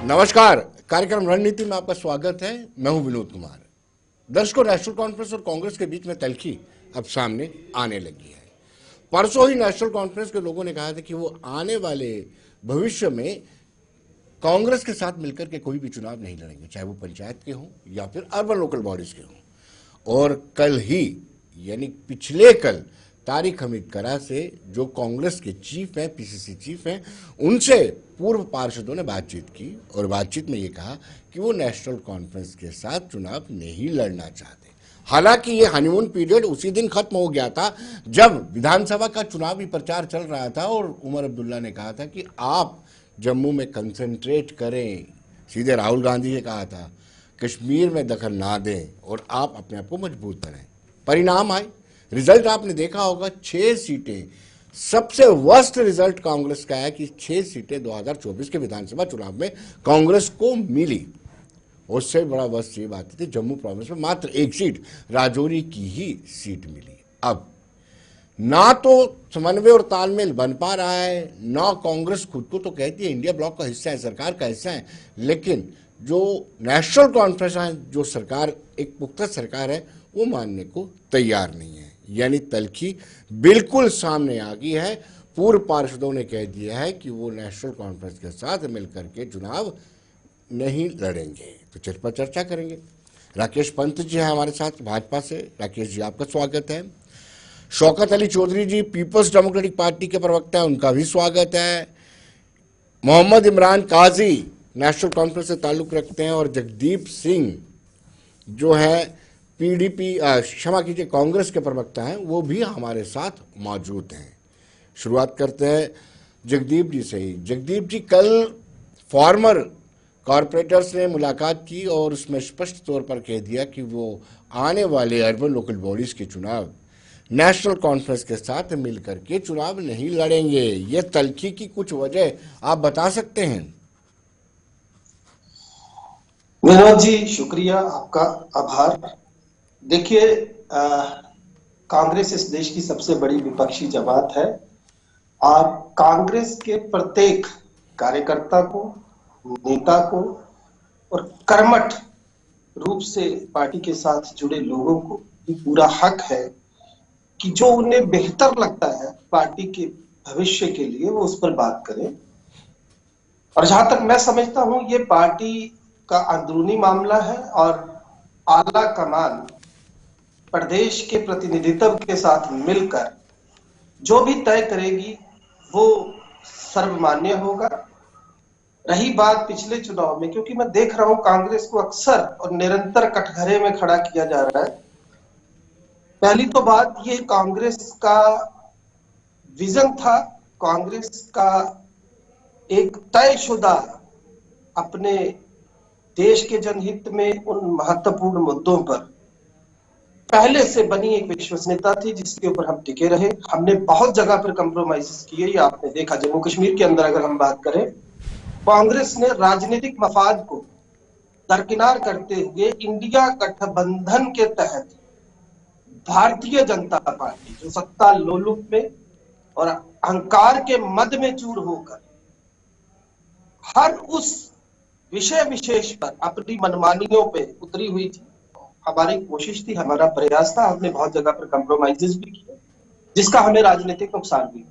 नमस्कार। कार्यक्रम रणनीति में आपका स्वागत है। मैं हूं विनोद कुमार। दर्शकों, नेशनल कॉन्फ्रेंस और कांग्रेस के बीच में तल्खी अब सामने आने लगी है। परसों ही नेशनल कॉन्फ्रेंस के लोगों ने कहा था कि वो आने वाले भविष्य में कांग्रेस के साथ मिलकर के कोई भी चुनाव नहीं लड़ेंगे, चाहे वो पंचायत के हों या फिर अर्बन लोकल बॉडीज के हों। और कल ही यानी पिछले कल तारिक हमीद करा से जो कांग्रेस के चीफ हैं, पीसीसी चीफ हैं, उनसे पूर्व पार्षदों ने बातचीत की और बातचीत में ये कहा कि वो नेशनल कॉन्फ्रेंस के साथ चुनाव नहीं लड़ना चाहते। हालांकि ये हनीमून पीरियड उसी दिन खत्म हो गया था जब विधानसभा का चुनावी प्रचार चल रहा था और उमर अब्दुल्ला ने कहा था कि आप जम्मू में कंसंट्रेट करें, सीधे राहुल गांधी ने कहा था कश्मीर में दखल ना दें और आप अपने आप को मजबूत बनाएं। परिणाम आए, रिजल्ट आपने देखा होगा, 6 सीटें। सबसे वर्स्ट रिजल्ट कांग्रेस का है कि 6 सीटें 2024 के विधानसभा चुनाव में कांग्रेस को मिली। उससे बड़ा वर्स्ट ये बात थी जम्मू प्रोविंस में मात्र 1 सीट, राजौरी की ही सीट मिली। अब ना तो समन्वय और तालमेल बन पा रहा है, ना कांग्रेस खुद को तो कहती है इंडिया ब्लॉक का हिस्सा है, सरकार का हिस्सा है, लेकिन जो नेशनल कॉन्फ्रेंस है, जो सरकार एक पुख्ता सरकार है, वो मानने को तैयार नहीं है। यानी तल्खी बिल्कुल सामने आ गई है। पूर्व पार्षदों ने कह दिया है कि वो नेशनल कॉन्फ्रेंस के साथ मिलकर के चुनाव नहीं लड़ेंगे। तो चल पर चर्चा करेंगे। राकेश पंत जी हैं हमारे साथ भाजपा से। राकेश जी, आपका स्वागत है। शौकत अली चौधरी जी पीपल्स डेमोक्रेटिक पार्टी के प्रवक्ता हैं, उनका भी स्वागत है। मोहम्मद इमरान काजी नेशनल कॉन्फ्रेंस से ताल्लुक रखते हैं और जगदीप सिंह जो है पीडीपी क्षमा कीजिए कांग्रेस के प्रवक्ता हैं, वो भी हमारे साथ मौजूद हैं। शुरुआत करते हैं जगदीप जी से ही। जगदीप जी, कल फॉर्मर कॉरपोरेटर्स ने मुलाकात की और उसमें स्पष्ट तौर पर कह दिया कि वो आने वाले अर्बन लोकल बॉडीज के चुनाव नेशनल कॉन्फ्रेंस के साथ मिलकर के चुनाव नहीं लड़ेंगे। ये तल्खी की कुछ वजह आप बता सकते हैं? विनोद जी, शुक्रिया, आपका आभार। देखिए, कांग्रेस इस देश की सबसे बड़ी विपक्षी जमात है और कांग्रेस के प्रत्येक कार्यकर्ता को, नेता को और कर्मठ रूप से पार्टी के साथ जुड़े लोगों को पूरा हक है कि जो उन्हें बेहतर लगता है पार्टी के भविष्य के लिए वो उस पर बात करें। और जहां तक मैं समझता हूं, ये पार्टी का अंदरूनी मामला है और आला कमान प्रदेश के प्रतिनिधित्व के साथ मिलकर जो भी तय करेगी वो सर्वमान्य होगा। रही बात पिछले चुनाव में, क्योंकि मैं देख रहा हूं कांग्रेस को अक्सर और निरंतर कटघरे में खड़ा किया जा रहा है। पहली तो बात ये कांग्रेस का विजन था, कांग्रेस का एक तयशुदा अपने देश के जनहित में उन महत्वपूर्ण मुद्दों पर पहले से बनी एक विश्वसनीयता थी जिसके ऊपर हम टिके रहे। हमने बहुत जगह पर कंप्रोमाइज किए, ये आपने देखा। जम्मू कश्मीर के अंदर अगर हम बात करें, कांग्रेस ने राजनीतिक मफाद को दरकिनार करते हुए इंडिया गठबंधन के तहत भारतीय जनता पार्टी, जो सत्ता लोलुप में और अहंकार के मद में चूर होकर हर उस विषय विशेष पर अपनी मनमानियों पे उतरी हुई थी, हमारी कोशिश थी, हमारा प्रयास था। हमने बहुत जगह पर कंप्रोमाइजेस भी किए जिसका हमें राजनीतिक नुकसान भी।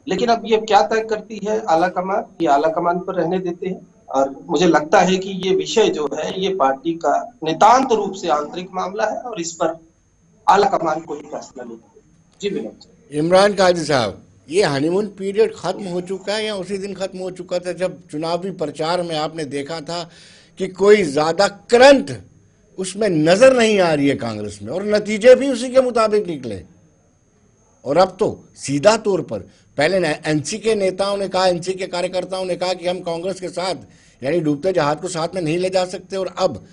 लेकिन अब ये क्या तय करती है आला कमान, ये आला कमान पर रहने देते हैं। और मुझे लगता है कि ये विषय जो है ये पार्टी का नितांत रूप से आंतरिक मामला है और इस पर आला कमान को ही फैसला लेना है। जी विनोद। इमरान काजी साहब, ये हनीमून पीरियड खत्म हो चुका है या उसी दिन खत्म हो चुका था जब चुनावी प्रचार में आपने देखा था कि कोई ज्यादा करंट उसमें नजर नहीं आ रही है कांग्रेस में और नतीजे भी उसी के मुताबिक निकले? और अब तो सीधा तौर पर, पहले एनसी के नेताओं ने कहा, एनसी के कार्यकर्ताओं ने कहा कि हम कांग्रेस के साथ यानी डूबते जहाज को साथ में नहीं ले जा सकते, और अब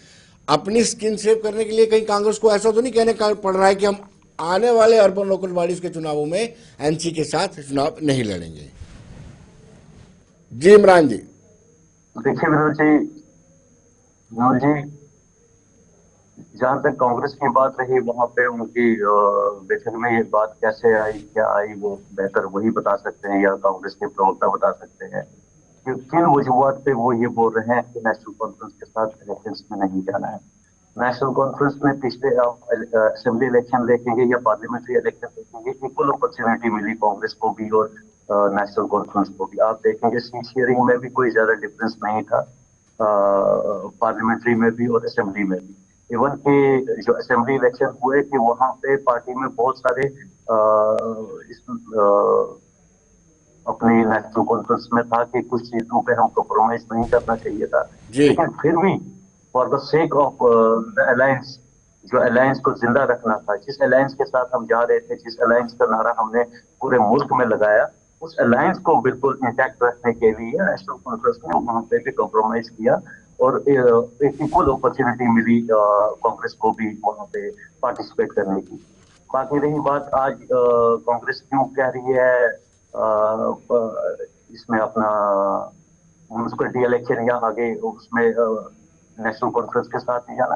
अपनी स्किन सेव करने के लिए कहीं कांग्रेस को ऐसा तो नहीं कहने का पड़ रहा है कि हम आने वाले अर्बन लोकल बॉडीज के चुनावों में एनसी के साथ चुनाव नहीं लड़ेंगे? जी इमरान जी। देखिए विनोद जी, जहां तक कांग्रेस की बात रही, वहां पे उनकी बैठक में ये बात कैसे आई, क्या आई, वो बेहतर वही बता सकते हैं या कांग्रेस के प्रवक्ता बता सकते हैं। किन वजूहत पे वो ये बोल रहे हैं कि नेशनल कॉन्फ्रेंस के साथ इलेक्शंस में नहीं जाना है। नेशनल कॉन्फ्रेंस में पिछले असेंबली इलेक्शन देखेंगे या पार्लियामेंट्री इलेक्शन देखेंगे, इक्वल अपॉर्चुनिटी मिली कांग्रेस को भी और नेशनल कॉन्फ्रेंस को भी। आप देखेंगे सीट शेयरिंग में भी कोई ज्यादा डिफरेंस नहीं था, पार्लियामेंट्री में भी और असेंबली में भी। इवन कि जो असेंबली इलेक्शन हुए कि वहां पे पार्टी में बहुत सारे अपनी नेशनल कॉन्फ्रेंस में था कि कुछ चीजों पे हम कॉम्प्रोमाइज नहीं करना चाहिए था, जी। लेकिन फिर भी for the sake of the alliance, जो अलायंस को जिंदा रखना था, जिस अलायंस के साथ हम जा रहे थे, जिस अलायंस का नारा हमने पूरे मुल्क में लगाया, उस अलायंस को बिल्कुल इंटैक्ट रखने के लिए नेशनल कॉन्फ्रेंस ने वहां पे भी कॉम्प्रोमाइज किया और एक इक्वल अपॉर्चुनिटी मिली कांग्रेस को भी वहां पे पार्टिसिपेट करने की। बाकी रही बात आज कांग्रेस क्यों कह रही है इसमें अपना म्यूनिसिपैलिटी इलेक्शन या आगे उसमें नेशनल कॉन्फ्रेंस के साथ नहीं जाना,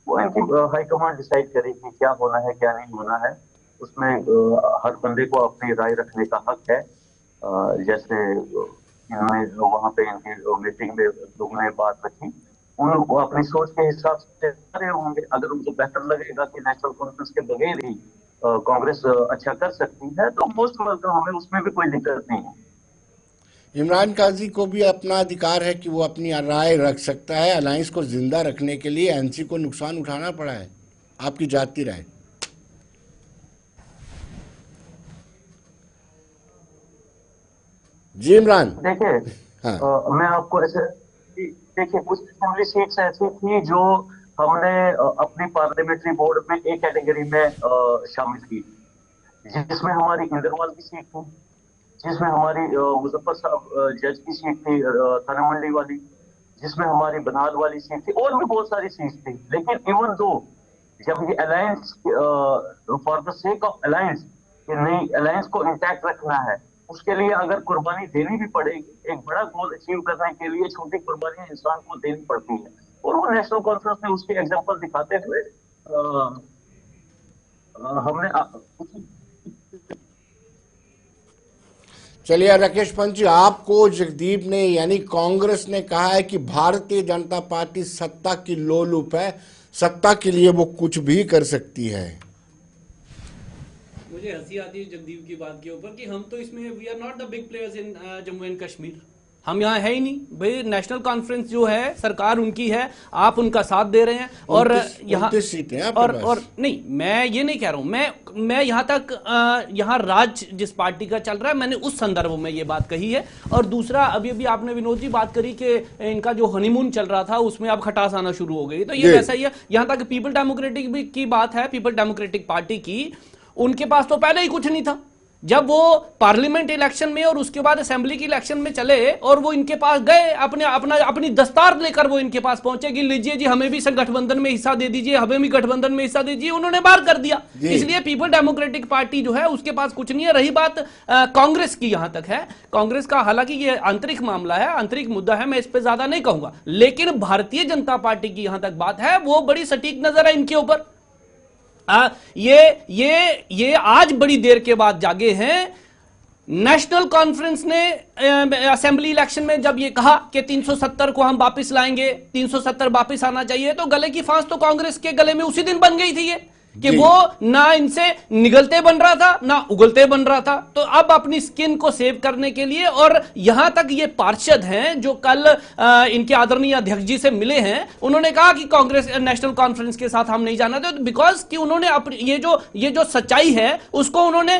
वो इनकी हाईकमांड डिसाइड करेगी क्या होना है क्या नहीं होना है। उसमें हर बंदे को अपनी राय रखने का हक है। जैसे इन्होंने वहां पे इनकी मीटिंग में लोगों ने बात रखी, उनको अपनी सोच के हिसाब से रहे होंगे। अगर उनको बेहतर लगेगा कि नेशनल कॉन्फ्रेंस के बगैर ही कांग्रेस अच्छा कर सकती है तो मोस्ट वेलकम, हमें उसमें भी कोई दिक्कत नहीं है। इमरान काजी को भी अपना अधिकार है कि वो अपनी राय रख सकता है। अलायंस को जिंदा रखने के लिए एनसी को नुकसान उठाना पड़ा है। आपकी जाती राय? जी इमरान। देखिए, हाँ। मैं आपको ऐसे देखिए, कुछ असेंबली सीट्स ऐसी थी जो हमने अपनी पार्लियामेंट्री बोर्ड में एक कैटेगरी में शामिल की, जिसमें हमारी इंदरवाल की सीट थी, जिसमें हमारी मुजफ्फर साहब जज की सीट थी थाना मंडी वाली, जिसमें हमारी बनाल वाली सीट थी, और भी बहुत सारी सीट थी। लेकिन इवन दो जब ये alliance for the sake of alliance कि नहीं, अलायंस को इंटैक्ट रखना है, उसके लिए अगर कुर्बानी देनी भी पड़ेगी, एक बड़ा गोल अचीव करने के लिए छोटी कुर्बानियां इंसान को देनी पड़ती है, और वो नेशनल कॉन्फ्रेंस में उसके एग्जाम्पल दिखाते हुए हमने चलिए राकेश पंत जी, आपको जगदीप ने यानी कांग्रेस ने कहा है कि भारतीय जनता पार्टी सत्ता की लोलुप है, सत्ता के लिए वो कुछ भी कर सकती है। मुझे हंसी आती है जगदीप की बात के ऊपर कि हम तो इसमें we are not the big players in Jammu and Kashmir, हम यहाँ है ही नहीं भाई। नेशनल कॉन्फ्रेंस जो है सरकार उनकी है, आप उनका साथ दे रहे हैं और यहाँ सीटें और नहीं, मैं ये नहीं कह रहा हूँ, मैं यहाँ तक यहाँ राज जिस पार्टी का चल रहा है मैंने उस संदर्भ में ये बात कही है। और दूसरा, अभी अभी आपने विनोद जी बात करी कि इनका जो हनीमून चल रहा था उसमें अब खटास आना शुरू हो गई, तो ये वैसा ही है। यहाँ तक पीपल डेमोक्रेटिक की बात है, पीपल डेमोक्रेटिक पार्टी की, उनके पास तो पहले ही कुछ नहीं था। जब वो पार्लियामेंट इलेक्शन में और उसके बाद असेंबली की इलेक्शन में चले और वो इनके पास गए, अपनी दस्तार लेकर वो इनके पास पहुंचे कि लीजिए जी हमें भी गठबंधन में हिस्सा दे दीजिए, हमें भी गठबंधन में हिस्सा दीजिए, उन्होंने बाहर कर दिया। इसलिए पीपल डेमोक्रेटिक पार्टी जो है उसके पास कुछ नहीं है। रही बात कांग्रेस की, यहां तक है कांग्रेस का, हालांकि ये आंतरिक मामला है, आंतरिक मुद्दा है, मैं इस पर ज्यादा नहीं कहूंगा, लेकिन भारतीय जनता पार्टी की यहां तक बात है वो बड़ी सटीक नजर है इनके ऊपर। ये आज बड़ी देर के बाद जागे हैं। नेशनल कॉन्फ्रेंस ने असेंबली इलेक्शन में जब ये कहा कि 370 को हम वापस लाएंगे, 370 वापस आना चाहिए, तो गले की फांस तो कांग्रेस के गले में उसी दिन बन गई थी ये कि वो ना इनसे निगलते बन रहा था ना उगलते बन रहा था। तो अब अपनी स्किन को सेव करने के लिए, और यहां तक ये पार्षद हैं जो कल इनके आदरणीय अध्यक्ष जी से मिले हैं, उन्होंने कहा कि कांग्रेस नेशनल कॉन्फ्रेंस के साथ हम नहीं जाना थे, बिकॉज कि उन्होंने अपनी ये जो सच्चाई है उसको उन्होंने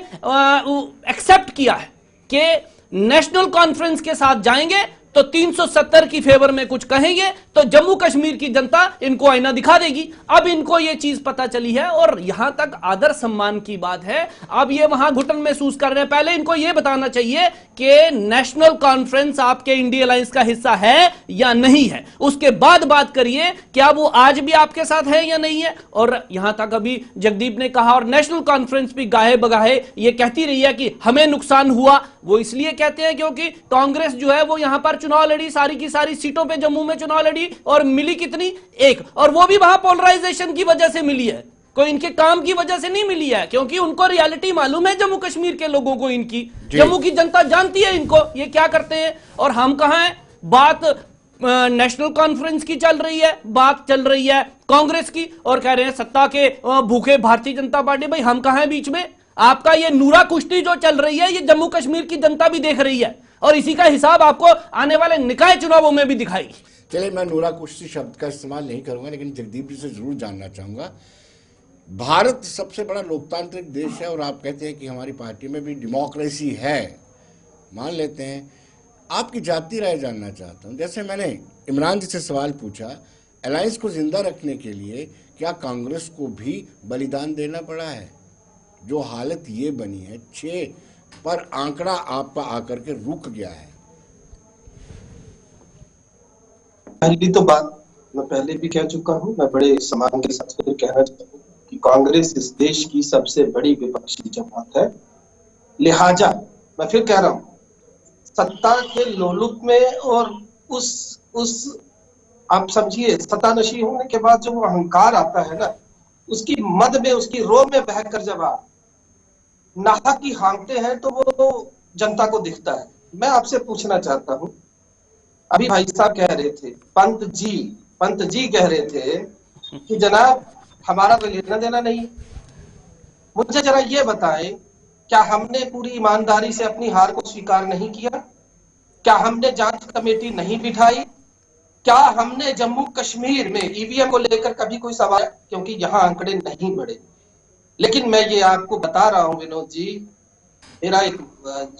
एक्सेप्ट किया है कि नेशनल कॉन्फ्रेंस के साथ जाएंगे तो 370 की फेवर में कुछ कहेंगे तो जम्मू कश्मीर की जनता इनको आईना दिखा देगी। अब इनको ये चीज पता चली है और यहां तक आदर सम्मान की बात है। अब ये वहां घुटन महसूस कर रहे हैं। पहले इनको ये बताना चाहिए कि नेशनल कॉन्फ्रेंस आपके इंडिया अलायंस का हिस्सा है या नहीं है, उसके बाद बात करिए क्या वो आज भी आपके साथ है या नहीं है। और यहां तक अभी जगदीप ने कहा, और नेशनल कॉन्फ्रेंस भी गाहे बगाहे ये कहती रही है कि हमें नुकसान हुआ। वो इसलिए कहते हैं क्योंकि कांग्रेस जो है वो यहां पर चुनाव लड़ी, सारी की सारी सीटों पे जम्मू में चुनाव लड़ी और मिली कितनी? एक, और वो भी वहां पोलराइजेशन की वजह से मिली है। कोई इनके काम की वजह से नहीं मिली है, क्योंकि उनको रियलिटी मालूम है जम्मू कश्मीर के लोगों को, इनकी जम्मू की जनता जानती है इनको ये क्या करते हैं। और हम कहां हैं, बात नेशनल कॉन्फ्रेंस की चल रही है, बात चल रही है कांग्रेस की, और कह रहे हैं सत्ता के भूखे भारतीय जनता पार्टी। भाई हम कहां हैं बीच में? आपका ये नूरा कुश्ती जो चल रही है ये जम्मू कश्मीर की जनता भी देख रही है, और इसी का हिसाब आपको आने वाले निकाय चुनावों में भी दिखाएगी। चलिए, मैं नूरा कुश्ती शब्द का इस्तेमाल नहीं करूंगा, लेकिन जगदीप जी से जरूर जानना चाहूंगा। भारत सबसे बड़ा लोकतांत्रिक देश है और आप कहते हैं कि हमारी पार्टी में भी डेमोक्रेसी है, मान लेते हैं। आपकी जाती राय जानना चाहता हूं। जैसे मैंने इमरान जी से सवाल पूछा, अलायंस को जिंदा रखने के लिए क्या कांग्रेस को भी बलिदान देना पड़ा है? जो हालत ये बनी है, 6 पर आंकड़ा आपका आकर के रुक गया है। पहली तो बात मैं पहले भी कह चुका हूं, मैं बड़े सम्मान के साथ फिर कहना चाहता हूं कि कांग्रेस इस देश की सबसे बड़ी विपक्षी जमात है। लिहाजा मैं फिर कह रहा हूं, सत्ता के लोलुप में और उस आप समझिए सत्तानशी होने के बाद जो वो अहंकार आता है ना, उसकी मद में, उसकी रो में बहकर जब आप नाहक की हाँकते हैं तो वो जनता को दिखता है। मैं आपसे पूछना चाहता हूं, अभी भाई साहब कह रहे थे, पंत जी कह रहे थे कि जनाब हमारा कोई लेना देना नहीं। मुझे जरा ये बताएं, क्या हमने पूरी ईमानदारी से अपनी हार को स्वीकार नहीं किया? क्या हमने जांच कमेटी नहीं बिठाई? क्या हमने जम्मू कश्मीर में ईवीएम को लेकर कभी कोई सवाल, क्योंकि यहाँ आंकड़े नहीं बढ़े। लेकिन मैं ये आपको बता रहा हूं विनोद जी, मेरा एक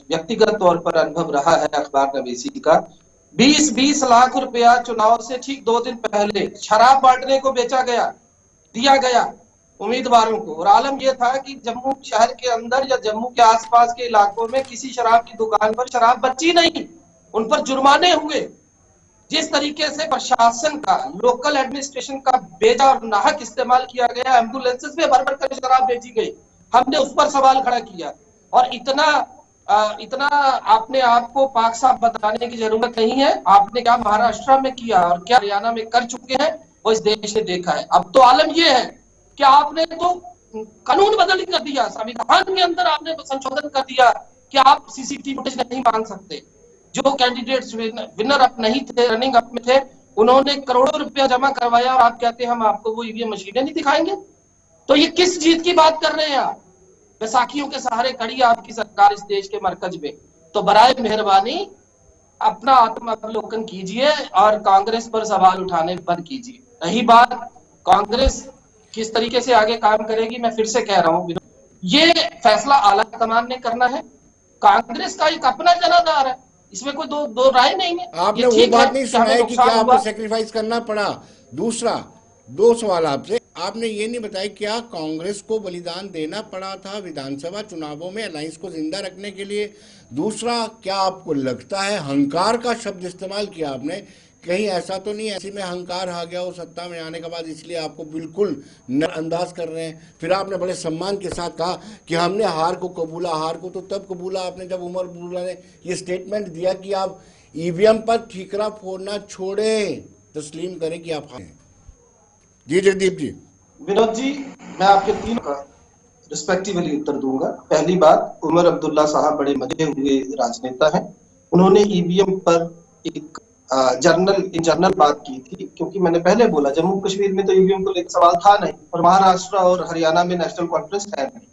व्यक्तिगत तौर पर अनुभव रहा है अखबार नवीसी का। 20-20 लाख रुपया चुनाव से ठीक 2 दिन पहले शराब बांटने को बेचा गया, दिया गया उम्मीदवारों को। और आलम यह था कि जम्मू शहर के अंदर या जम्मू के आसपास के इलाकों में किसी शराब की दुकान पर शराब बची नहीं, उन पर जुर्माने हुए। जिस तरीके से प्रशासन का, लोकल एडमिनिस्ट्रेशन का बेजा और नाहक इस्तेमाल किया गया, एम्बुलेंसेस में भर भर कर शराब बेची गई, हमने उस पर सवाल खड़ा किया। और इतना आपने आपको पाक साफ बताने की जरूरत नहीं है। आपने क्या महाराष्ट्र में किया और क्या हरियाणा में कर चुके हैं वो इस देश ने देखा है। अब तो आलम यह है कि आपने तो कानून बदल कर दिया, संविधान के अंदर आपने संशोधन कर दिया कि आप सीसीटीवी फुटेज नहीं मांग सकते। जो कैंडिडेट्स विनर अप नहीं थे, रनिंग अप में थे, उन्होंने करोड़ों रुपया जमा करवाया और आप कहते हैं हम आपको वो ईवीएम मशीनें नहीं दिखाएंगे। तो ये किस जीत की बात कर रहे हैं आप? बैसाखियों के सहारे खड़ी आपकी सरकार इस देश के मरकज में। तो बराए मेहरबानी अपना आत्मावलोकन कीजिए और कांग्रेस पर सवाल उठाने बंद कीजिए। रही बात कांग्रेस किस तरीके से आगे काम करेगी, मैं फिर से कह रहा हूं, ये फैसला आला कमान ने करना है। कांग्रेस का एक अपना जनाधार है, इसमें कोई दो राय नहीं है। आपने वो बात नहीं सुनाई कि क्या आपको सेक्रीफाइस करना पड़ा। दूसरा 2 सवाल आपसे, आपने ये नहीं बताया क्या कांग्रेस को बलिदान देना पड़ा था विधानसभा चुनावों में अलायंस को जिंदा रखने के लिए? दूसरा, क्या आपको लगता है, अहंकार का शब्द इस्तेमाल किया आपने, कहीं ऐसा तो नहीं ऐसी में अहंकार आ गया हो सत्ता में आने के बाद, इसलिए आपको बिल्कुल नजरअंदाज कर रहे हैं? फिर आपने बड़े सम्मान के साथ कहा कि हमने हार को कबूला। हार को तो तब कबूला आपने जब उमर अब्दुल्ला ने ये स्टेटमेंट दिया कि आप ईवीएम पर ठीकरा फोड़ना छोड़ें, तस्लीम करें कि आप हारे। जी जगदीप जी। विनोद जी, मैं आपके 3 का रिस्पेक्टिवली उत्तर दूंगा। पहली बात, उमर अब्दुल्ला साहब बड़े मजे हुए राजनेता हैं। उन्होंने ईवीएम पर एक जर्नल बात की थी, क्योंकि मैंने पहले बोला जम्मू कश्मीर में तो ईवीएम को लेकर सवाल था नहीं और महाराष्ट्र और हरियाणा में नेशनल कॉन्फ्रेंस है नहीं।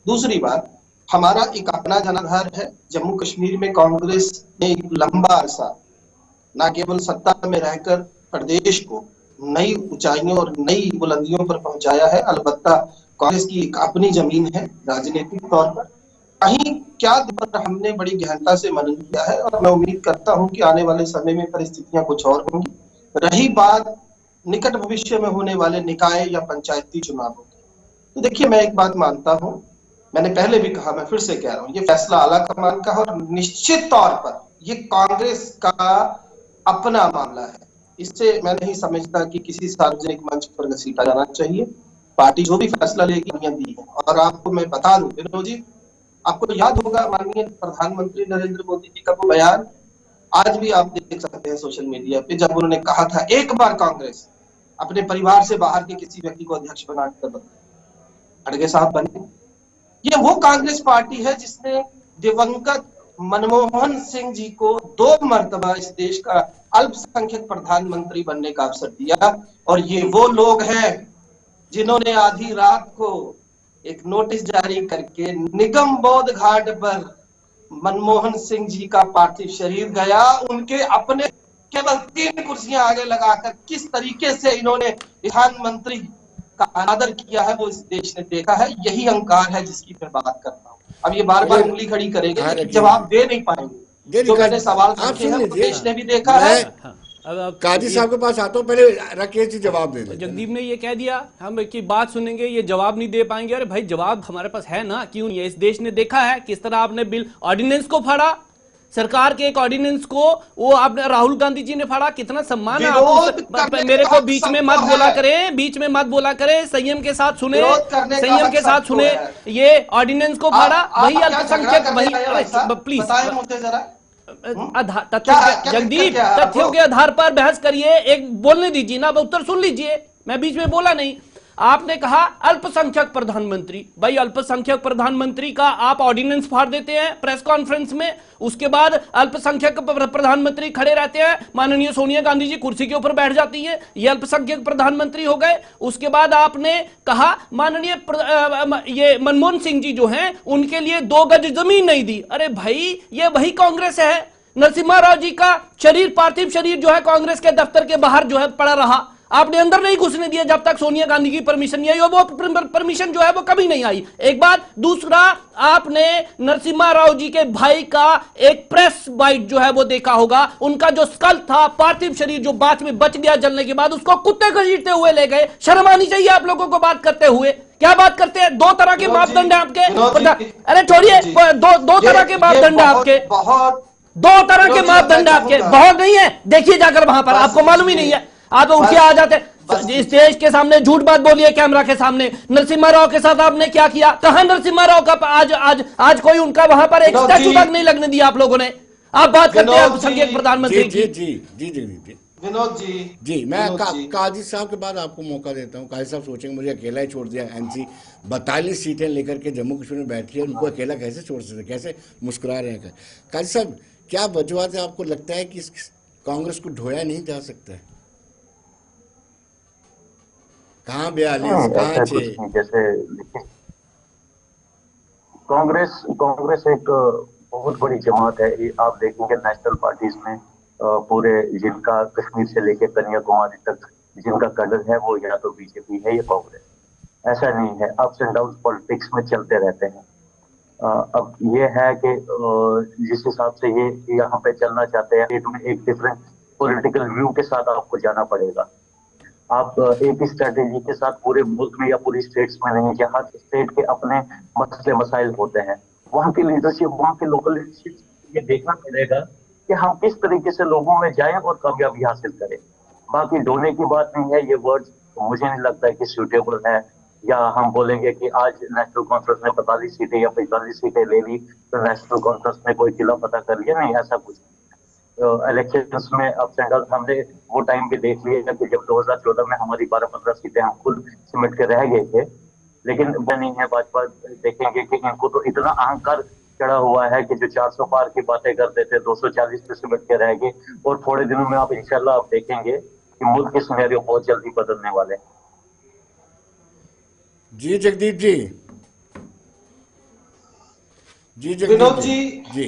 दूसरी बात, हमारा एक अपना जनाधार है। जम्मू कश्मीर में कांग्रेस ने एक लंबा अरसा न केवल सत्ता में रहकर प्रदेश को नई ऊंचाइयों और नई बुलंदियों पर पहुंचाया है, अलबत्ता कांग्रेस की एक अपनी जमीन है राजनीतिक तौर पर। कहीं क्या पर हमने बड़ी गहनता से मनन किया है और मैं उम्मीद करता हूं कि आने वाले समय में परिस्थितियां कुछ और होंगी। रही बात निकट भविष्य में होने वाले निकाय या पंचायती चुनावों की, तो देखिए मैं एक बात मानता हूं, मैंने पहले भी कहा, मैं फिर से कह रहा हूं, ये फैसला आला कमान का और निश्चित तौर पर ये कांग्रेस का अपना मामला है। इससे मैं नहीं समझता कि किसी सार्वजनिक मंच पर घसीटा जाना चाहिए। पार्टी जो भी फैसला लेगी दी है। और आपको मैं बता दूं विनोद जी, आपको याद होगा माननीय प्रधानमंत्री नरेंद्र मोदी जी का वो बयान, आज भी आप देख सकते हैं सोशल मीडिया पे, जब उन्होंने कहा था एक बार कांग्रेस अपने परिवार से बाहर के किसी व्यक्ति को अध्यक्ष बनाकर बताए। खड़गे साहब बने। ये वो कांग्रेस पार्टी है जिसने दिवंगत मनमोहन सिंह जी को 2 मर्तबा इस देश का अल्पसंख्यक प्रधानमंत्री बनने का अवसर दिया। और ये वो लोग हैं जिन्होंने आधी रात को एक नोटिस जारी करके निगम बोध घाट पर मनमोहन सिंह जी का पार्थिव शरीर गया, उनके अपने केवल 3 कुर्सियां आगे लगाकर किस तरीके से इन्होंने प्रधानमंत्री का आदर किया है वो इस देश ने देखा है। यही अहंकार है जिसकी मैं बात करता हूँ। अब ये बार बार उंगली खड़ी करेंगे लेकिन जवाब दे नहीं पाएंगे। जो मैंने सवाल रखे हैं वो देश ने भी देखा है। अब काजी साहब के पास आता हूं, पहले रखिए जी, जवाब दे देते हैं। जगदीप ने ये कह दिया हम की बात सुनेंगे, ये जवाब नहीं दे पाएंगे। अरे भाई जवाब हमारे पास है ना, क्यों नहीं है? इस देश ने देखा है किस तरह आपने बिल ऑर्डिनेंस को फाड़ा, सरकार के एक ऑर्डिनेंस को वो आपने राहुल गांधी जी ने फाड़ा। कितना सम्मान है आपको। मेरे को बीच में मत बोला करें, बीच में मत बोला करें, संयम के साथ सुने, संयम के साथ सुने। ये ऑर्डिनेंस को फाड़ा वही अल्पसंख्यक, वही प्लीज जगदीप तथ्यों के आधार पर बहस करिए। एक बोलने दीजिए ना, उत्तर सुन लीजिए, मैं बीच में बोला नहीं। आपने कहा अल्पसंख्यक प्रधानमंत्री, भाई अल्पसंख्यक प्रधानमंत्री का आप ऑर्डिनेंस फाड़ देते हैं प्रेस कॉन्फ्रेंस में, उसके बाद अल्पसंख्यक प्रधानमंत्री खड़े रहते हैं, माननीय सोनिया गांधी जी कुर्सी के ऊपर बैठ जाती है, ये अल्पसंख्यक प्रधानमंत्री हो गए। उसके बाद आपने कहा माननीय ये मनमोहन सिंह जी जो हैं उनके लिए 2 गज जमीन नहीं दी। अरे भाई ये वही कांग्रेस है। नरसिम्हा राव जी का शरीर, पार्थिव शरीर जो है कांग्रेस के दफ्तर के बाहर जो है पड़ा रहा, आपने अंदर नहीं घुसने दिया जब तक सोनिया गांधी की परमिशन नहीं आई, और वो परमिशन जो है वो कभी नहीं आई। एक बात। दूसरा, आपने नरसिम्हा राव जी के भाई का एक प्रेस बाइट जो है वो देखा होगा, उनका जो स्कल था, पार्थिव शरीर जो बाद में बच गया जलने के बाद, उसको कुत्ते घसीटते हुए ले गए। शर्म आनी चाहिए आप लोगों को बात करते हुए। क्या बात करते हैं? 2 तरह के मापदंड है आपके। अरे छोड़िए, दो तरह के मापदंड है आपके, 2 तरह के मापदंड आपके। बहुत नहीं है, देखिए जाकर वहां पर, आपको मालूम ही नहीं है। आप उठ के आ जाते इस देश के सामने, झूठ बात बोलिए कैमरा के सामने। नरसिम्हा राव के साथ आपने क्या किया? कहां नरसिम्हा राव का आज कोई उनका वहां पर एक स्टैचू तक नहीं लगने दिया आप लोगों ने। आप बात करते हैं अल्पसंख्यक प्रधानमंत्री की। जी विनोद जी, मैं काजी साहब के बाद आपको मौका देता हूँ। काजी साहब सोचेंगे मुझे अकेला ही छोड़ दिया, एनसी 42 सीटें लेकर के जम्मू कश्मीर में बैठी है, उनको अकेला कैसे छोड़ सकते, कैसे मुस्कुरा रहे हैं? काजी साहब, क्या वजूहत है आपको लगता है कि कांग्रेस को ढोया नहीं जा सकता है? कहाँ 42, कहाँ 6? जैसे कांग्रेस एक बहुत बड़ी जमात है। आप देखेंगे नेशनल पार्टीज में पूरे, जिनका कश्मीर से लेकर कन्याकुमारी तक जिनका कलर है वो या तो बीजेपी है या कांग्रेस। ऐसा नहीं है, अप्स एंड डाउन पॉलिटिक्स में चलते रहते हैं। अब ये है कि जिस हिसाब से ये यहाँ पे चलना चाहते हैं, एक डिफरेंट पॉलिटिकल व्यू के साथ आपको जाना पड़ेगा। आप एक ही स्ट्रेटेजी के साथ पूरे मुल्क में या पूरी स्टेट्स में नहीं, जहाँ स्टेट के अपने मसले मसाइल होते हैं, वहाँ की लीडरशिप, वहाँ के लोकल लीडरशिप, ये देखना पड़ेगा कि हम किस तरीके से लोगों में जाएं और कामयाबी हासिल करें। बाकी डोने की बात नहीं है, ये वर्ड मुझे नहीं लगता है कि सूटेबल है। या हम बोलेंगे कि आज नेशनल कॉन्फ्रेंस ने 45 सीटें या 45 सीटें ले ली तो नेशनल कॉन्फ्रेंस ने कोई किला पता कर लिया, नहीं, ऐसा कुछ। इलेक्शंस में अप्स एंड डाउन हमने वो टाइम पे देख लिया कि जब 2014 में हमारी 12-15 सीटें हम खुद सिमट के रह गए थे, लेकिन वो नहीं है। भाजपा देखेंगे कि इनको तो इतना अहंकार चढ़ा हुआ है कि जो 400 पार की बातें करते थे 240 पे सिमट के रह गए, और थोड़े दिनों में आप इंशाल्लाह आप देखेंगे कि मुल्क के सिनेरियो बहुत जल्दी बदलने वाले। जी जगदीप जी, विनोद जी, जी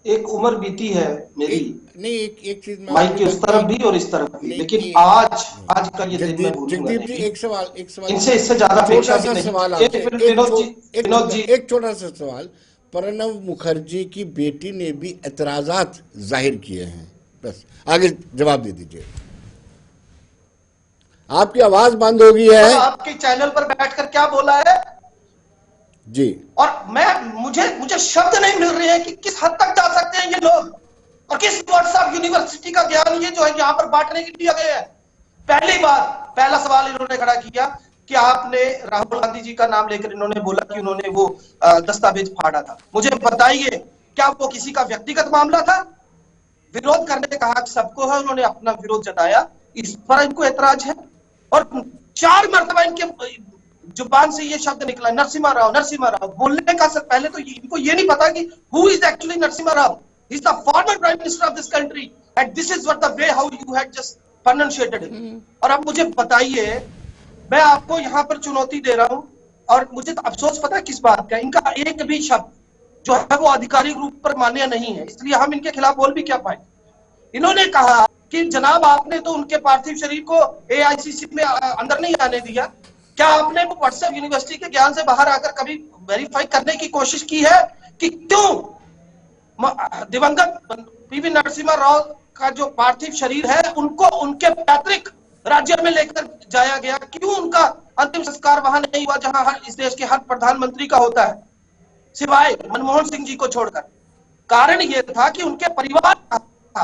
एक उम्र बीती है मेरी, नहीं एक चीज माइक की उस तरफ भी और इस तरफ भी, लेकिन आज का ये दिन मैं भूलूंगा जगदीप जी, नहीं। एक सवाल इनसे इससे ज्यादा अपेक्षा भी नहीं। सवाल एक छोटा सा सवाल। प्रणब मुखर्जी की बेटी ने भी एतराजात जाहिर किए हैं, बस आगे जवाब दे दीजिए। आपकी आवाज बंद हो गई है। आपके चैनल पर बैठकर क्या बोला है जी, और मुझे शब्द नहीं मिल रहे हैं कि किस हद तक जा सकते हैं ये लोग, और किस व्हाट्सएप यूनिवर्सिटी का ज्ञान ये जो है यहाँ पर बांटने के लिए गए हैं। पहला सवाल इन्होंने खड़ा किया कि आपने राहुल गांधी जी का नाम लेकर इन्होंने बोला कि उन्होंने वो दस्तावेज फाड़ा था। मुझे बताइए, क्या वो किसी का व्यक्तिगत मामला था? विरोध करने का हक सबको है, उन्होंने अपना विरोध जताया, इस पर इनको ऐतराज है। और 4 मरतबा इनके जुबान से ये शब्द निकला नरसिम्हा राव, नरसिम्हा राव बोलने का सर पहले तो इनको ये नहीं पता कि who is actually Narasimha Rao. He is the former prime minister of this country and this is what the way how you had just pronunciated it. और अब मुझे बताइए, मैं आपको यहाँ पर चुनौती दे रहा हूँ और मुझे तो अफसोस पता है किस बात का, इनका एक भी शब्द जो है वो आधिकारिक रूप पर मान्य नहीं है, इसलिए हम इनके खिलाफ बोल भी क्या पाए। इन्होंने कहा कि जनाब आपने तो उनके पार्थिव शरीर को एआईसीसी में अंदर नहीं आने दिया, क्या आपने वो व्हाट्सएप यूनिवर्सिटी के ज्ञान से बाहर आकर कभी वेरीफाई करने की कोशिश की है कि क्यों दिवंगत पीवी नरसिम्हा राव का जो पार्थिव शरीर है उनको उनके पैतृक राज्य में लेकर जाया गया, क्यों उनका अंतिम संस्कार वहां नहीं हुआ जहां हर इस देश के हर प्रधानमंत्री का होता है, सिवाय मनमोहन सिंह जी को छोड़कर। कारण यह था कि उनके परिवार था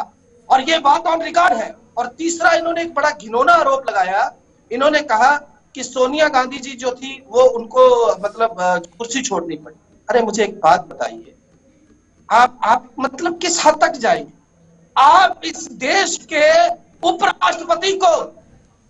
और ये बात ऑन रिकॉर्ड है। और तीसरा, इन्होंने एक बड़ा घिनौना आरोप लगाया, इन्होंने कहा कि सोनिया गांधी जी जो थी वो उनको मतलब कुर्सी छोड़नी पड़ी। अरे मुझे एक बात बताइए, आप मतलब किस हद तक जाएंगे? आप इस देश के उपराष्ट्रपति को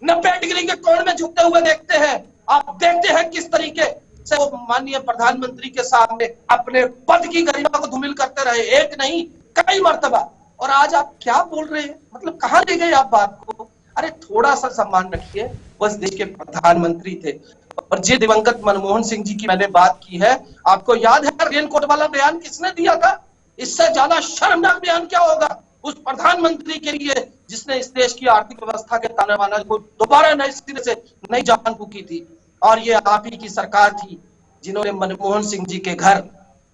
90 डिग्री के कोण में झुकते हुए देखते हैं, आप देखते हैं किस तरीके से वो माननीय प्रधानमंत्री के सामने अपने पद की गरिमा को धूमिल करते रहे, एक नहीं कई मर्तबा। और आज आप क्या बोल रहे हैं, मतलब कहां ले गए आप बात को? अरे थोड़ा सा सम्मान रखिए, बस देश के प्रधानमंत्री थे। और जे दिवंगत मनमोहन सिंह जी की मैंने बात की है, आपको याद है रेनकोट वाला बयान किसने दिया था? इससे ज्यादा शर्मनाक बयान क्या होगा उस प्रधानमंत्री के लिए जिसने इस देश की आर्थिक व्यवस्था के ताने बाने को दोबारा नए सिरे से नई जान फूकी थी। और ये आप ही की सरकार थी जिन्होंने मनमोहन सिंह जी के घर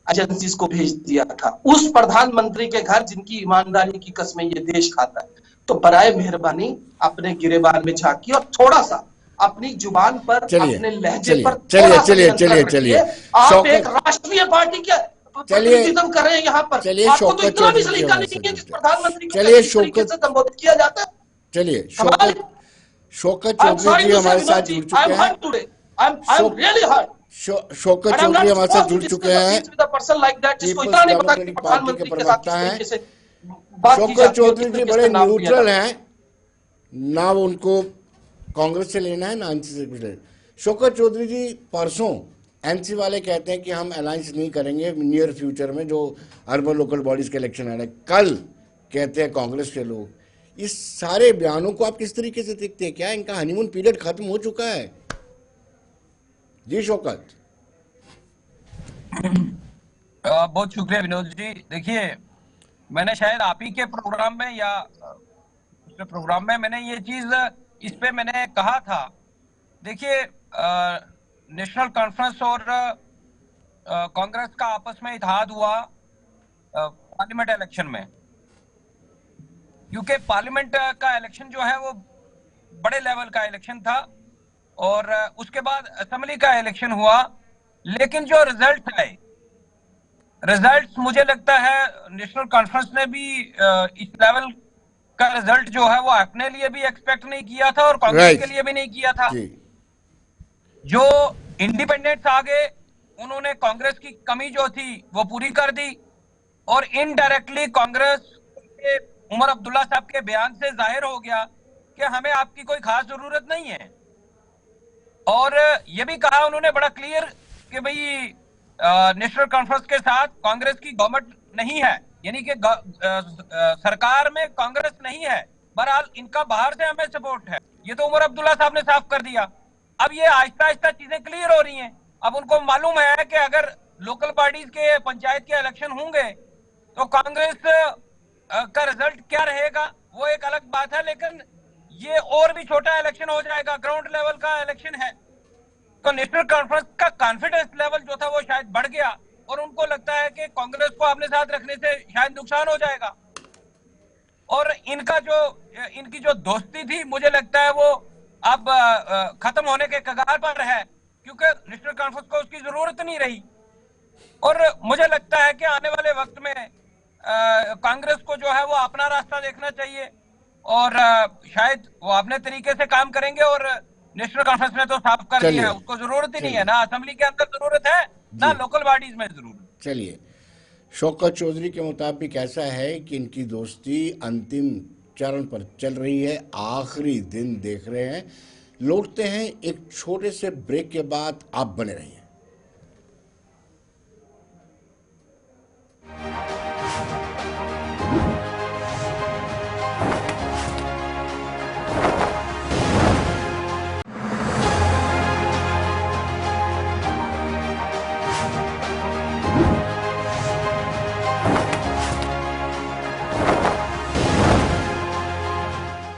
एजेंसीज को भेज दिया था, उस प्रधानमंत्री के घर जिनकी ईमानदारी की कसमें ये देश खाता है। तो बराए मेहरबानी अपने गिरेबान में झांकिए और थोड़ा सा अपनी जुबान पर, अपने लहजे पर चलिए आप एक राष्ट्रीय पार्टी के प्रतिनिधित्व कर रहे हैं यहाँ पर, आपको तो इतना भी सलीका नहीं है कि प्रधानमंत्री को किस तरीके से संबोधित किया जाता है। चलिए शौकत चौधरी जी हमारे साथ जुड़ चुके हैं। शौकत चौधरी हमारे साथ जुड़ चुके हैं, पीपल्स डेमोक्रेटिक पार्टी के प्रवक्ता हैं। शौकत चौधरी जी बड़े न्यूट्रल हैं, ना उनको कांग्रेस से लेना है ना एनसी से कुछ लेना। शौकत चौधरी जी, परसों एनसी वाले कहते हैं कि हम अलायंस नहीं करेंगे नियर फ्यूचर में जो अर्बन लोकल बॉडीज के इलेक्शन आ रहे हैं, कल कहते हैं कांग्रेस के लोग। इस सारे बयानों को आप किस तरीके से देखते हैं? क्या इनका हनीमून पीरियड खत्म हो चुका है? जी शौकत। बहुत शुक्रिया विनोद जी। देखिए, मैंने शायद आप ही के प्रोग्राम में या उसके प्रोग्राम में मैंने ये चीज इस पे मैंने कहा था। देखिए, नेशनल कॉन्फ्रेंस और कांग्रेस का आपस में इत्तेहाद हुआ पार्लियामेंट इलेक्शन में, क्योंकि पार्लियामेंट का इलेक्शन जो है वो बड़े लेवल का इलेक्शन था और उसके बाद असेंबली का इलेक्शन हुआ। लेकिन जो रिजल्ट आए, रिजल्ट मुझे लगता है नेशनल कॉन्फ्रेंस ने भी इस लेवल का रिजल्ट जो है वो अपने लिए भी एक्सपेक्ट नहीं किया था और कांग्रेस के लिए भी नहीं किया था। जो इंडिपेंडेंट्स आ गए उन्होंने कांग्रेस की कमी जो थी वो पूरी कर दी और इनडायरेक्टली कांग्रेस के उमर अब्दुल्ला साहब के बयान से जाहिर हो गया कि हमें आपकी कोई खास जरूरत नहीं है। और ये भी कहा उन्होंने बड़ा क्लियर कि भाई नेशनल कॉन्फ्रेंस के साथ कांग्रेस की गवर्नमेंट नहीं है, यानी कि सरकार में कांग्रेस नहीं है, बहरहाल इनका बाहर से हमें सपोर्ट है। ये तो उमर अब्दुल्ला साहब ने साफ कर दिया। अब ये आहिस्ता आहिस्ता चीजें क्लियर हो रही हैं। अब उनको मालूम है कि अगर लोकल पार्टीज के पंचायत के इलेक्शन होंगे तो कांग्रेस का रिजल्ट क्या रहेगा वो एक अलग बात है, लेकिन ये और भी छोटा इलेक्शन हो जाएगा, ग्राउंड लेवल का इलेक्शन है। तो नेशनल कॉन्फ्रेंस का कॉन्फिडेंस लेवल जो था वो शायद बढ़ गया और उनको लगता है कि कांग्रेस को अपने साथ रखने से शायद नुकसान हो जाएगा। और इनकी जो दोस्ती थी मुझे लगता है वो अब खत्म होने के कगार पर है, क्योंकि नेशनल कॉन्फ्रेंस को उसकी जरूरत नहीं रही। और मुझे लगता है कि आने वाले वक्त में कांग्रेस को जो है वो अपना रास्ता देखना चाहिए और शायद वो अपने तरीके से काम करेंगे। और नेशनल कॉन्फ्रेंस ने तो साफ कर दिया है, उसको जरूरत ही नहीं है, ना असेंबली के अंदर जरूरत है ना लोकल बॉडीज में जरूरत। चलिए, शौकत चौधरी के मुताबिक ऐसा है कि इनकी दोस्ती अंतिम चरण पर चल रही है, आखिरी दिन देख रहे हैं, लौटते हैं एक छोटे से ब्रेक के बाद। आप बने रहिए।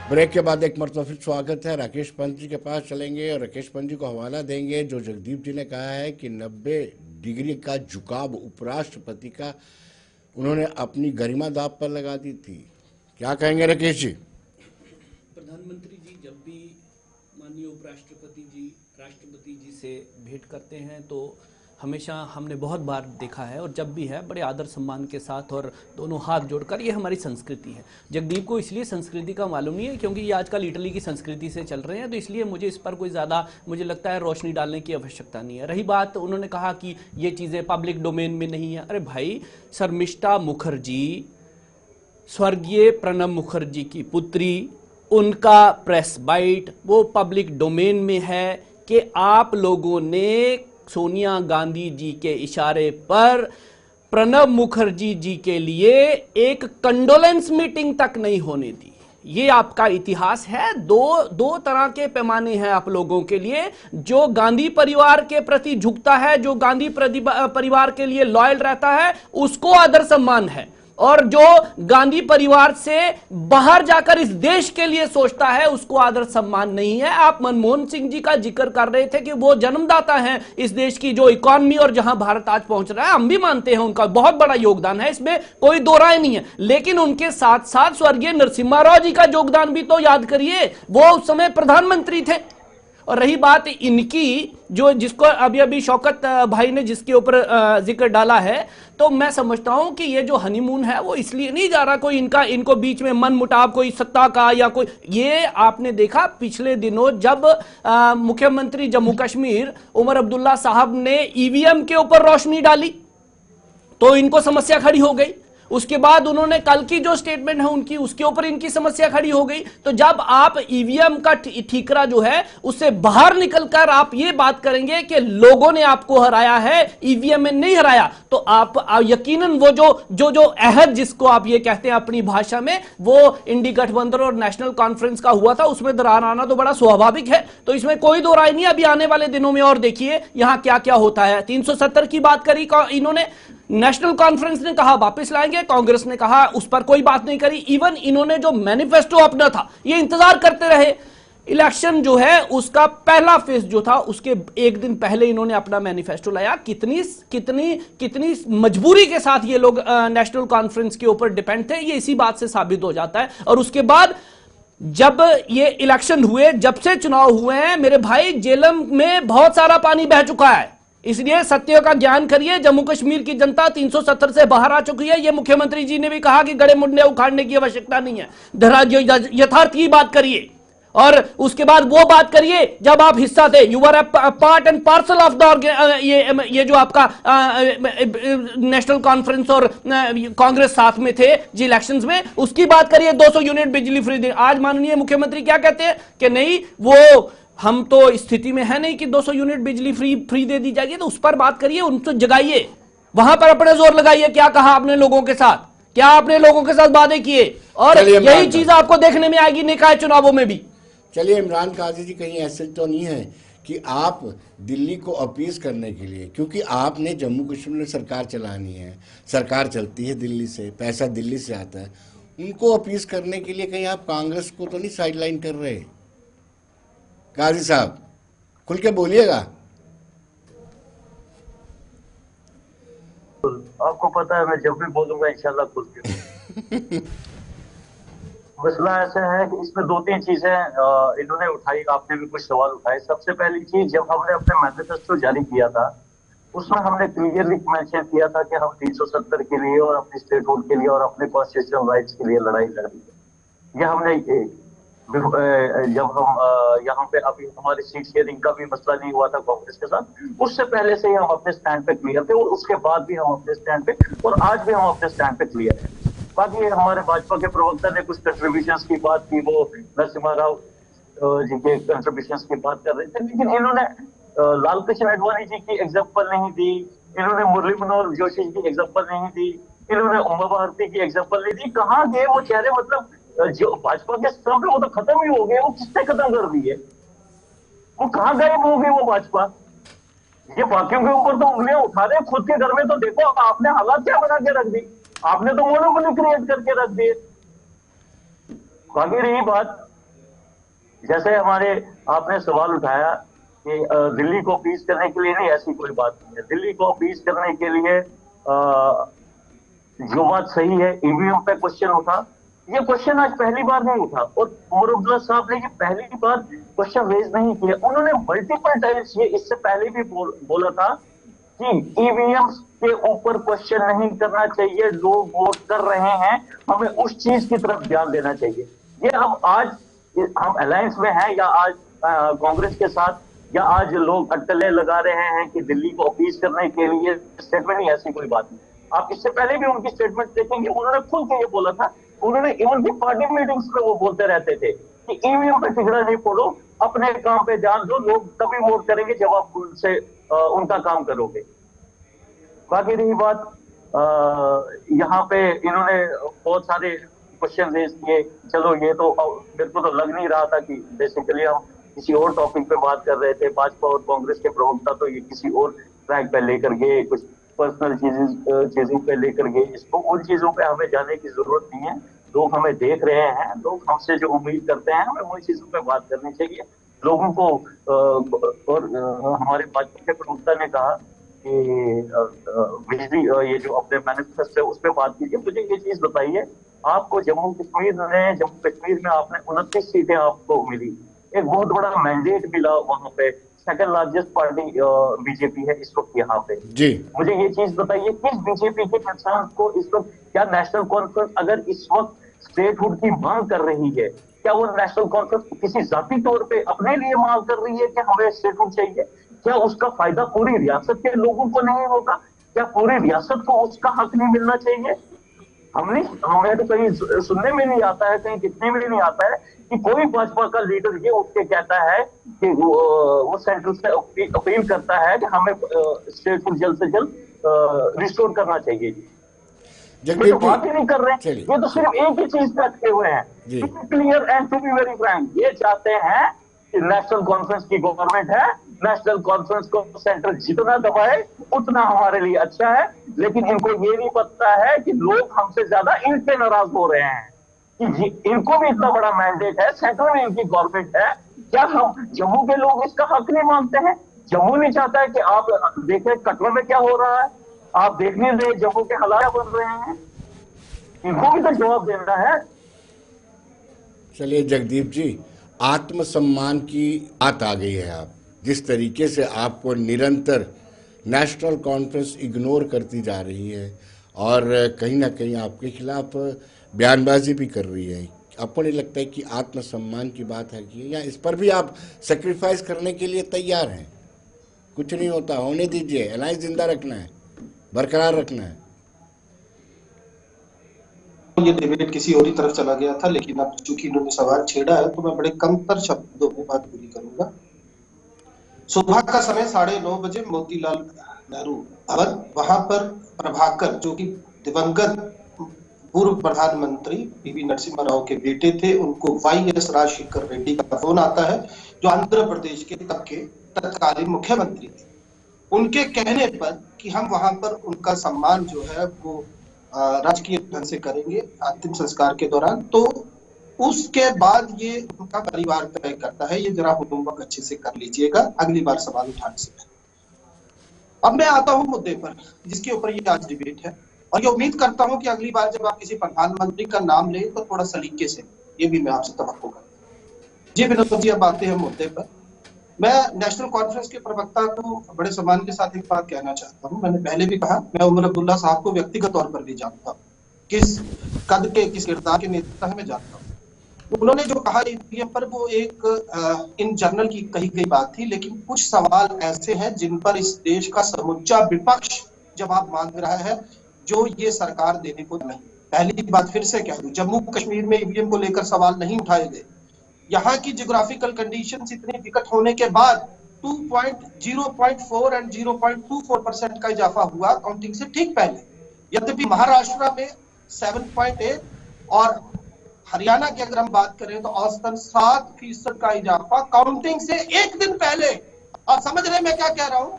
ब्रेक के बाद एक मरतबा फिर स्वागत है। राकेश पंत जी के पास चलेंगे और राकेश पंत जी को हवाला देंगे जो जगदीप जी ने कहा है कि 90 डिग्री का झुकाव उपराष्ट्रपति का उन्होंने अपनी गरिमा दांव पर लगा दी थी। क्या कहेंगे राकेश जी? प्रधानमंत्री जी जब भी माननीय उपराष्ट्रपति जी राष्ट्रपति जी से भेंट करते हैं तो हमेशा हमने बहुत बार देखा है और जब भी है बड़े आदर सम्मान के साथ और दोनों हाथ जोड़कर, ये हमारी संस्कृति है। जगदीप को इसलिए संस्कृति का मालूम नहीं है क्योंकि ये आजकल इटली की संस्कृति से चल रहे हैं, तो इसलिए मुझे इस पर कोई ज़्यादा मुझे लगता है रोशनी डालने की आवश्यकता नहीं है। रही बात, उन्होंने कहा कि ये चीज़ें पब्लिक डोमेन में नहीं है। अरे भाई, शर्मिष्ठा मुखर्जी, स्वर्गीय प्रणब मुखर्जी की पुत्री, उनका प्रेस बाइट वो पब्लिक डोमेन में है कि आप लोगों ने सोनिया गांधी जी के इशारे पर प्रणब मुखर्जी जी के लिए एक कंडोलेंस मीटिंग तक नहीं होने दी। ये आपका इतिहास है। दो तरह के पैमाने हैं आप लोगों के लिए। जो गांधी परिवार के प्रति झुकता है, जो गांधी परिवार के लिए लॉयल रहता है, उसको आदर सम्मान है, और जो गांधी परिवार से बाहर जाकर इस देश के लिए सोचता है उसको आदर सम्मान नहीं है। आप मनमोहन सिंह जी का जिक्र कर रहे थे कि वो जन्मदाता हैं इस देश की जो इकॉनमी और जहां भारत आज पहुंच रहा है, हम भी मानते हैं उनका बहुत बड़ा योगदान है, इसमें कोई दो राय नहीं है। लेकिन उनके साथ साथ स्वर्गीय नरसिम्हा राव जी का योगदान भी तो याद करिए, वो उस समय प्रधानमंत्री थे। और रही बात इनकी, जो जिसको अभी अभी शौकत भाई ने जिसके ऊपर जिक्र डाला है, तो मैं समझता हूं कि ये जो हनीमून है वो इसलिए नहीं जा रहा कोई इनको बीच में मन मुटाव कोई सत्ता का या कोई, ये आपने देखा पिछले दिनों जब मुख्यमंत्री जम्मू कश्मीर उमर अब्दुल्ला साहब ने ईवीएम के ऊपर रोशनी डाली तो इनको समस्या खड़ी हो गई। उसके बाद उन्होंने कल की जो स्टेटमेंट है उनकी, उसके ऊपर इनकी समस्या खड़ी हो गई। तो जब आप ईवीएम का ठीकरा जो है उससे बाहर निकलकर आप ये बात करेंगे कि लोगों ने आपको हराया है, ईवीएम में नहीं हराया, तो आप यकीनन वो जो अहद जिसको आप ये कहते हैं अपनी भाषा में, वो इंडी गठबंधन और नेशनल कॉन्फ्रेंस का हुआ था, उसमें दरार आना तो बड़ा स्वाभाविक है। तो इसमें कोई दो राय नहीं। अभी आने वाले दिनों में और देखिए यहां क्या क्या होता है। 370 की बात करी इन्होंने, नेशनल कॉन्फ्रेंस ने कहा वापस लाएंगे, कांग्रेस ने कहा उस पर कोई बात नहीं करी। इवन इन्होंने जो मैनिफेस्टो अपना था ये इंतजार करते रहे। इलेक्शन जो है उसका पहला फेज जो था उसके एक दिन पहले इन्होंने अपना मैनिफेस्टो लाया। कितनी मजबूरी के साथ ये लोग नेशनल कॉन्फ्रेंस के ऊपर डिपेंड थे, ये इसी बात से साबित हो जाता है। और उसके बाद जब ये इलेक्शन हुए, जब से चुनाव हुए हैं मेरे भाई, जेलम में बहुत सारा पानी बह चुका है। इसलिए सत्य का ज्ञान करिए। जम्मू कश्मीर की जनता 370 से बाहर आ चुकी है। ये मुख्यमंत्री जी ने भी कहा कि गड़े मुंडे उखाड़ने की आवश्यकता नहीं है, यथार्थ की बात करिए। और उसके बाद वो बात करिए जब आप हिस्सा थे, you are part and parcel of the ये जो आपका नेशनल कॉन्फ्रेंस और कांग्रेस साथ में थे जी इलेक्शंस में, उसकी बात करिए। 200 यूनिट बिजली फ्री दे। आज माननीय मुख्यमंत्री क्या कहते हैं कि नहीं, वो हम तो स्थिति में है नहीं कि 200 यूनिट बिजली फ्री दे दी जाएगी। तो उस पर बात करिए, उनको जगाइए, वहां पर अपने जोर लगाइए। क्या कहा आपने लोगों के साथ, क्या आपने लोगों के साथ वादे किए, और यही चीज आपको देखने में आएगी निकाय चुनावों में भी। चलिए, इमरान काजी जी कहीं ऐसे तो नहीं है कि आप दिल्ली को अपीज करने के लिए, क्योंकि आपने जम्मू कश्मीर में सरकार चलानी है, सरकार चलती है दिल्ली से, पैसा दिल्ली से आता है, उनको अपीज करने के लिए कहीं आप कांग्रेस को तो नहीं साइडलाइन कर रहे? काजी साहब खुल के बोलिएगा। आपको पता है मैं जब भी बोलूंगा इंशाल्लाह खुल के। मसला ऐसा है कि इसमें दो तीन चीजें इन्होंने उठाई, आपने भी कुछ सवाल उठाए। सबसे पहली चीज, जब हमने अपने मैनिफेस्टो जारी किया था उसमें हमने क्लियरली मेंशन किया था कि हम 370 के लिए और अपनी स्टेटहुड के लिए और अपने कॉन्स्टिट्यूशनल राइट्स के लिए लड़ाई लड़ी है। यह हमने जब हम यहाँ पे अभी हमारे सीट शेयरिंग का भी मसला नहीं हुआ था कांग्रेस के साथ, उससे पहले से ही हम अपने स्टैंड पे क्लियर थे, और उसके बाद भी हम अपने स्टैंड पे, और आज भी हम अपने स्टैंड पे क्लियर है। बाकी हमारे भाजपा के प्रवक्ता ने कुछ कंट्रीब्यूशंस की बात की, वो नरसिम्हा राव जी के कंट्रीब्यूशन की बात कर रहे थे, लेकिन इन्होंने लाल कृष्ण आडवाणी जी की एग्जाम्पल नहीं दी, इन्होंने मुरली मनोहर जोशी की एग्जाम्पल नहीं दी, इन्होंने उमा भारती की एग्जाम्पल नहीं दी। कहाँ गए वो चेहरे? मतलब जो भाजपा के स्तंभ है वो तो खत्म ही हो गए, वो किसने खत्म कर दिए? वो कहाँ गायब हो गए वो भाजपा? ये बाकियों के ऊपर तो उंगलियां उठा रहे, खुद के घर में तो देखो आपने हालात क्या बना के रख दी, आपने तो मोनोपोली क्रिएट करके रख दिए। बाकी रही बात, जैसे हमारे आपने सवाल उठाया कि दिल्ली को अपीज करने के लिए, नहीं ऐसी कोई बात नहीं है। दिल्ली को अपीज करने के लिए जो बात सही है, ईवीएम पे क्वेश्चन उठा, ये क्वेश्चन आज पहली बार नहीं उठा, और उमर अब्दुल्ला साहब ने ये पहली बार क्वेश्चन रेज नहीं किया। उन्होंने मल्टीपल टाइम्स ये इससे पहले भी बोला था कि ईवीएम के ऊपर क्वेश्चन नहीं करना चाहिए, लोग वोट कर रहे हैं, हमें उस चीज की तरफ ध्यान देना चाहिए। ये आज हम अलायंस में हैं, या आज कांग्रेस के साथ, या आज लोग अटकलें लगा रहे हैं कि दिल्ली को अपीज करने के लिए स्टेटमेंट, नहीं ऐसी कोई बात नहीं। आप इससे पहले भी उनकी स्टेटमेंट देखेंगे, उन्होंने खुद के ये बोला था, उन्होंने इवन की पार्टी मीटिंग्स में वो बोलते रहते थे कि ईवीएम पे टिकड़ा नहीं फोड़ो, अपने काम पे ध्यान दो, लोग तभी वोट करेंगे जब आप उनसे उनका काम करोगे। बाकी रही बात, यहाँ पे इन्होंने बहुत सारे क्वेश्चन रेज किए। चलो ये तो मेरे को तो लग नहीं रहा था कि बेसिकली हम किसी और टॉपिक पे बात कर रहे थे। भाजपा और कांग्रेस के प्रवक्ता तो ये किसी और ट्रैक पे लेकर गए, कुछ पर्सनल चीजों पे लेकर गए इसको। उन चीजों पे हमें जाने की जरूरत नहीं है। लोग हमें देख रहे हैं, लोग हमसे जो उम्मीद करते हैं, हमें उन चीजों पे बात करनी चाहिए। लोगों को और हमारे भाजपा के प्रवक्ता ने कहा कि बिजली ये जो अपने मैनिफेस्टो है उस पर बात कीजिए। मुझे ये चीज बताइए, आपको जम्मू कश्मीर में आपने 29 सीटें आपको मिली, एक बहुत बड़ा मैंडेट मिला, वहां पे सेकंड लार्जेस्ट पार्टी बीजेपी है इस वक्त यहाँ पे जी। मुझे ये चीज बताइए, किस बीजेपी के इंसान को इस वक्त, क्या नेशनल कॉन्फ्रेंस अगर इस वक्त स्टेटहुड की मांग कर रही है, क्या वो नेशनल कॉन्फ्रेंस किसी जाती तौर पे अपने लिए मांग कर रही है कि हमें स्टेटहुड चाहिए? क्या उसका फायदा पूरी रियासत के लोगों को नहीं होगा? क्या पूरी रियासत को उसका हक नहीं मिलना चाहिए? हमें तो कहीं सुनने में नहीं आता है, कहीं दिखने में नहीं आता है कि कोई भाजपा का लीडर ये उठ के कहता है कि वो सेंट्रल से अपील करता है कि हमें स्टेटहुड जल्द से जल्द रिस्टोर करना चाहिए। ये तो बात ही नहीं कर रहे हैं, ये तो सिर्फ एक ही चीज पे अटके हुए हैं, clear and to be very frank. ये चाहते हैं कि नेशनल कॉन्फ्रेंस की गवर्नमेंट है, नेशनल कॉन्फ्रेंस को सेंट्रल जितना दबाए उतना हमारे लिए अच्छा है, लेकिन इनको ये नहीं पता है कि लोग हमसे ज्यादा इन पे नाराज हो रहे हैं कि इनको भी इतना बड़ा मैंडेट है, सेंट्रल में इनकी गवर्नमेंट है। क्या हम जम्मू के लोग इसका हक नहीं मानते हैं? जम्मू नहीं चाहता है कि आप देखें कटरा में क्या हो रहा है, आप देख नहीं रहे जम्मू के हालात बन रहे हैं, इनको भी तो जवाब देना है। चलिए जगदीप जी, आत्मसम्मान की बात आ गई है। आप जिस तरीके से आपको निरंतर नेशनल कॉन्फ्रेंस इग्नोर करती जा रही है और कहीं ना कहीं आपके खिलाफ बयानबाजी भी कर रही है, आपको नहीं लगता है कि आत्मसम्मान की बात है कि, या इस पर भी आप सेक्रीफाइस करने के लिए तैयार हैं? कुछ नहीं होता, होने दीजिए, अलायंस जिंदा रखना है, बरकरार रखना है। ये डिबेट किसी और ही तरफ चला गया था, लेकिन अब चूंकि इन्होंने सवाल छेड़ा है तो मैं बड़े कमतर शब्दों में बात पूरी करूंगा। सुबह का समय 9:30 बजे मोतीलाल नेहरू भवन, वहां पर प्रभाकर जो कि दिवंगत पूर्व प्रधानमंत्री पीवी नरसिम्हा राव के बेटे थे, उनको वाईएस राजशेखर रेड्डी का फोन आता है, जो आंध्र प्रदेश के तब के तत्कालीन मुख्यमंत्री थे। उनके कहने पर कि हम वहां पर उनका सम्मान जो है वो राजकीय ढंग से करेंगे अंतिम संस्कार के दौरान। तो उसके बाद ये उनका परिवार तय करता है, ये जरा होमवर्क अच्छे से कर लीजिएगा अगली बार सवाल उठाने से पहले। अब मैं आता हूं मुद्दे पर जिसके ऊपर ये आज डिबेट है, और ये उम्मीद करता हूं कि अगली बार जब आप किसी प्रधानमंत्री का नाम लें तो थोड़ा सलीके से, ये भी मैं आपसे तवक्को करता हूं। जी विनोद जी, अब आते हैं मुद्दे पर। मैं नेशनल कॉन्फ्रेंस के प्रवक्ता को बड़े सम्मान के साथ एक बात कहना चाहता हूं। मैंने पहले भी कहा, मैं उमर अब्दुल्ला साहब को व्यक्तिगत तौर पर भी जानता हूं, किस कद के किस किरदार के नेता है मैं जानता हूं। उन्होंने जो कहा ईवीएम पर वो एक इन जनरल की कही गई बात थी, लेकिन कुछ सवाल ऐसे हैं जिन पर इस देश का समूचा विपक्ष जवाब मांग रहा है, जो ये सरकार देने को नहीं। पहली बात फिर से कह दूं, जम्मू कश्मीर में ईवीएम को लेकर सवाल नहीं उठाए गए, यहाँ की ज्योग्राफिकल कंडीशंस इतनी विकट होने के बाद 0.4 एंड 0.24% का इजाफा हुआ काउंटिंग से ठीक पहले। यद्यपि महाराष्ट्र में 7.8 और हरियाणा की अगर हम बात करें तो औसतन 7% का इजाफा काउंटिंग से एक दिन पहले। आप समझ रहे हैं मैं क्या कह रहा हूं?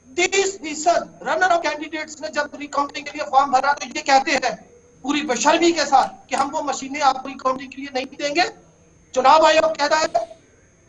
30% रनर ऑफ कैंडिडेट्स ने जब रिकाउंटिंग के लिए फॉर्म भरा तो ये कहते हैं पूरी बेशर्मी के साथ कि हम वो मशीनें आपको रिकाउंटिंग के लिए नहीं देंगे। चुनाव आयोग कहता है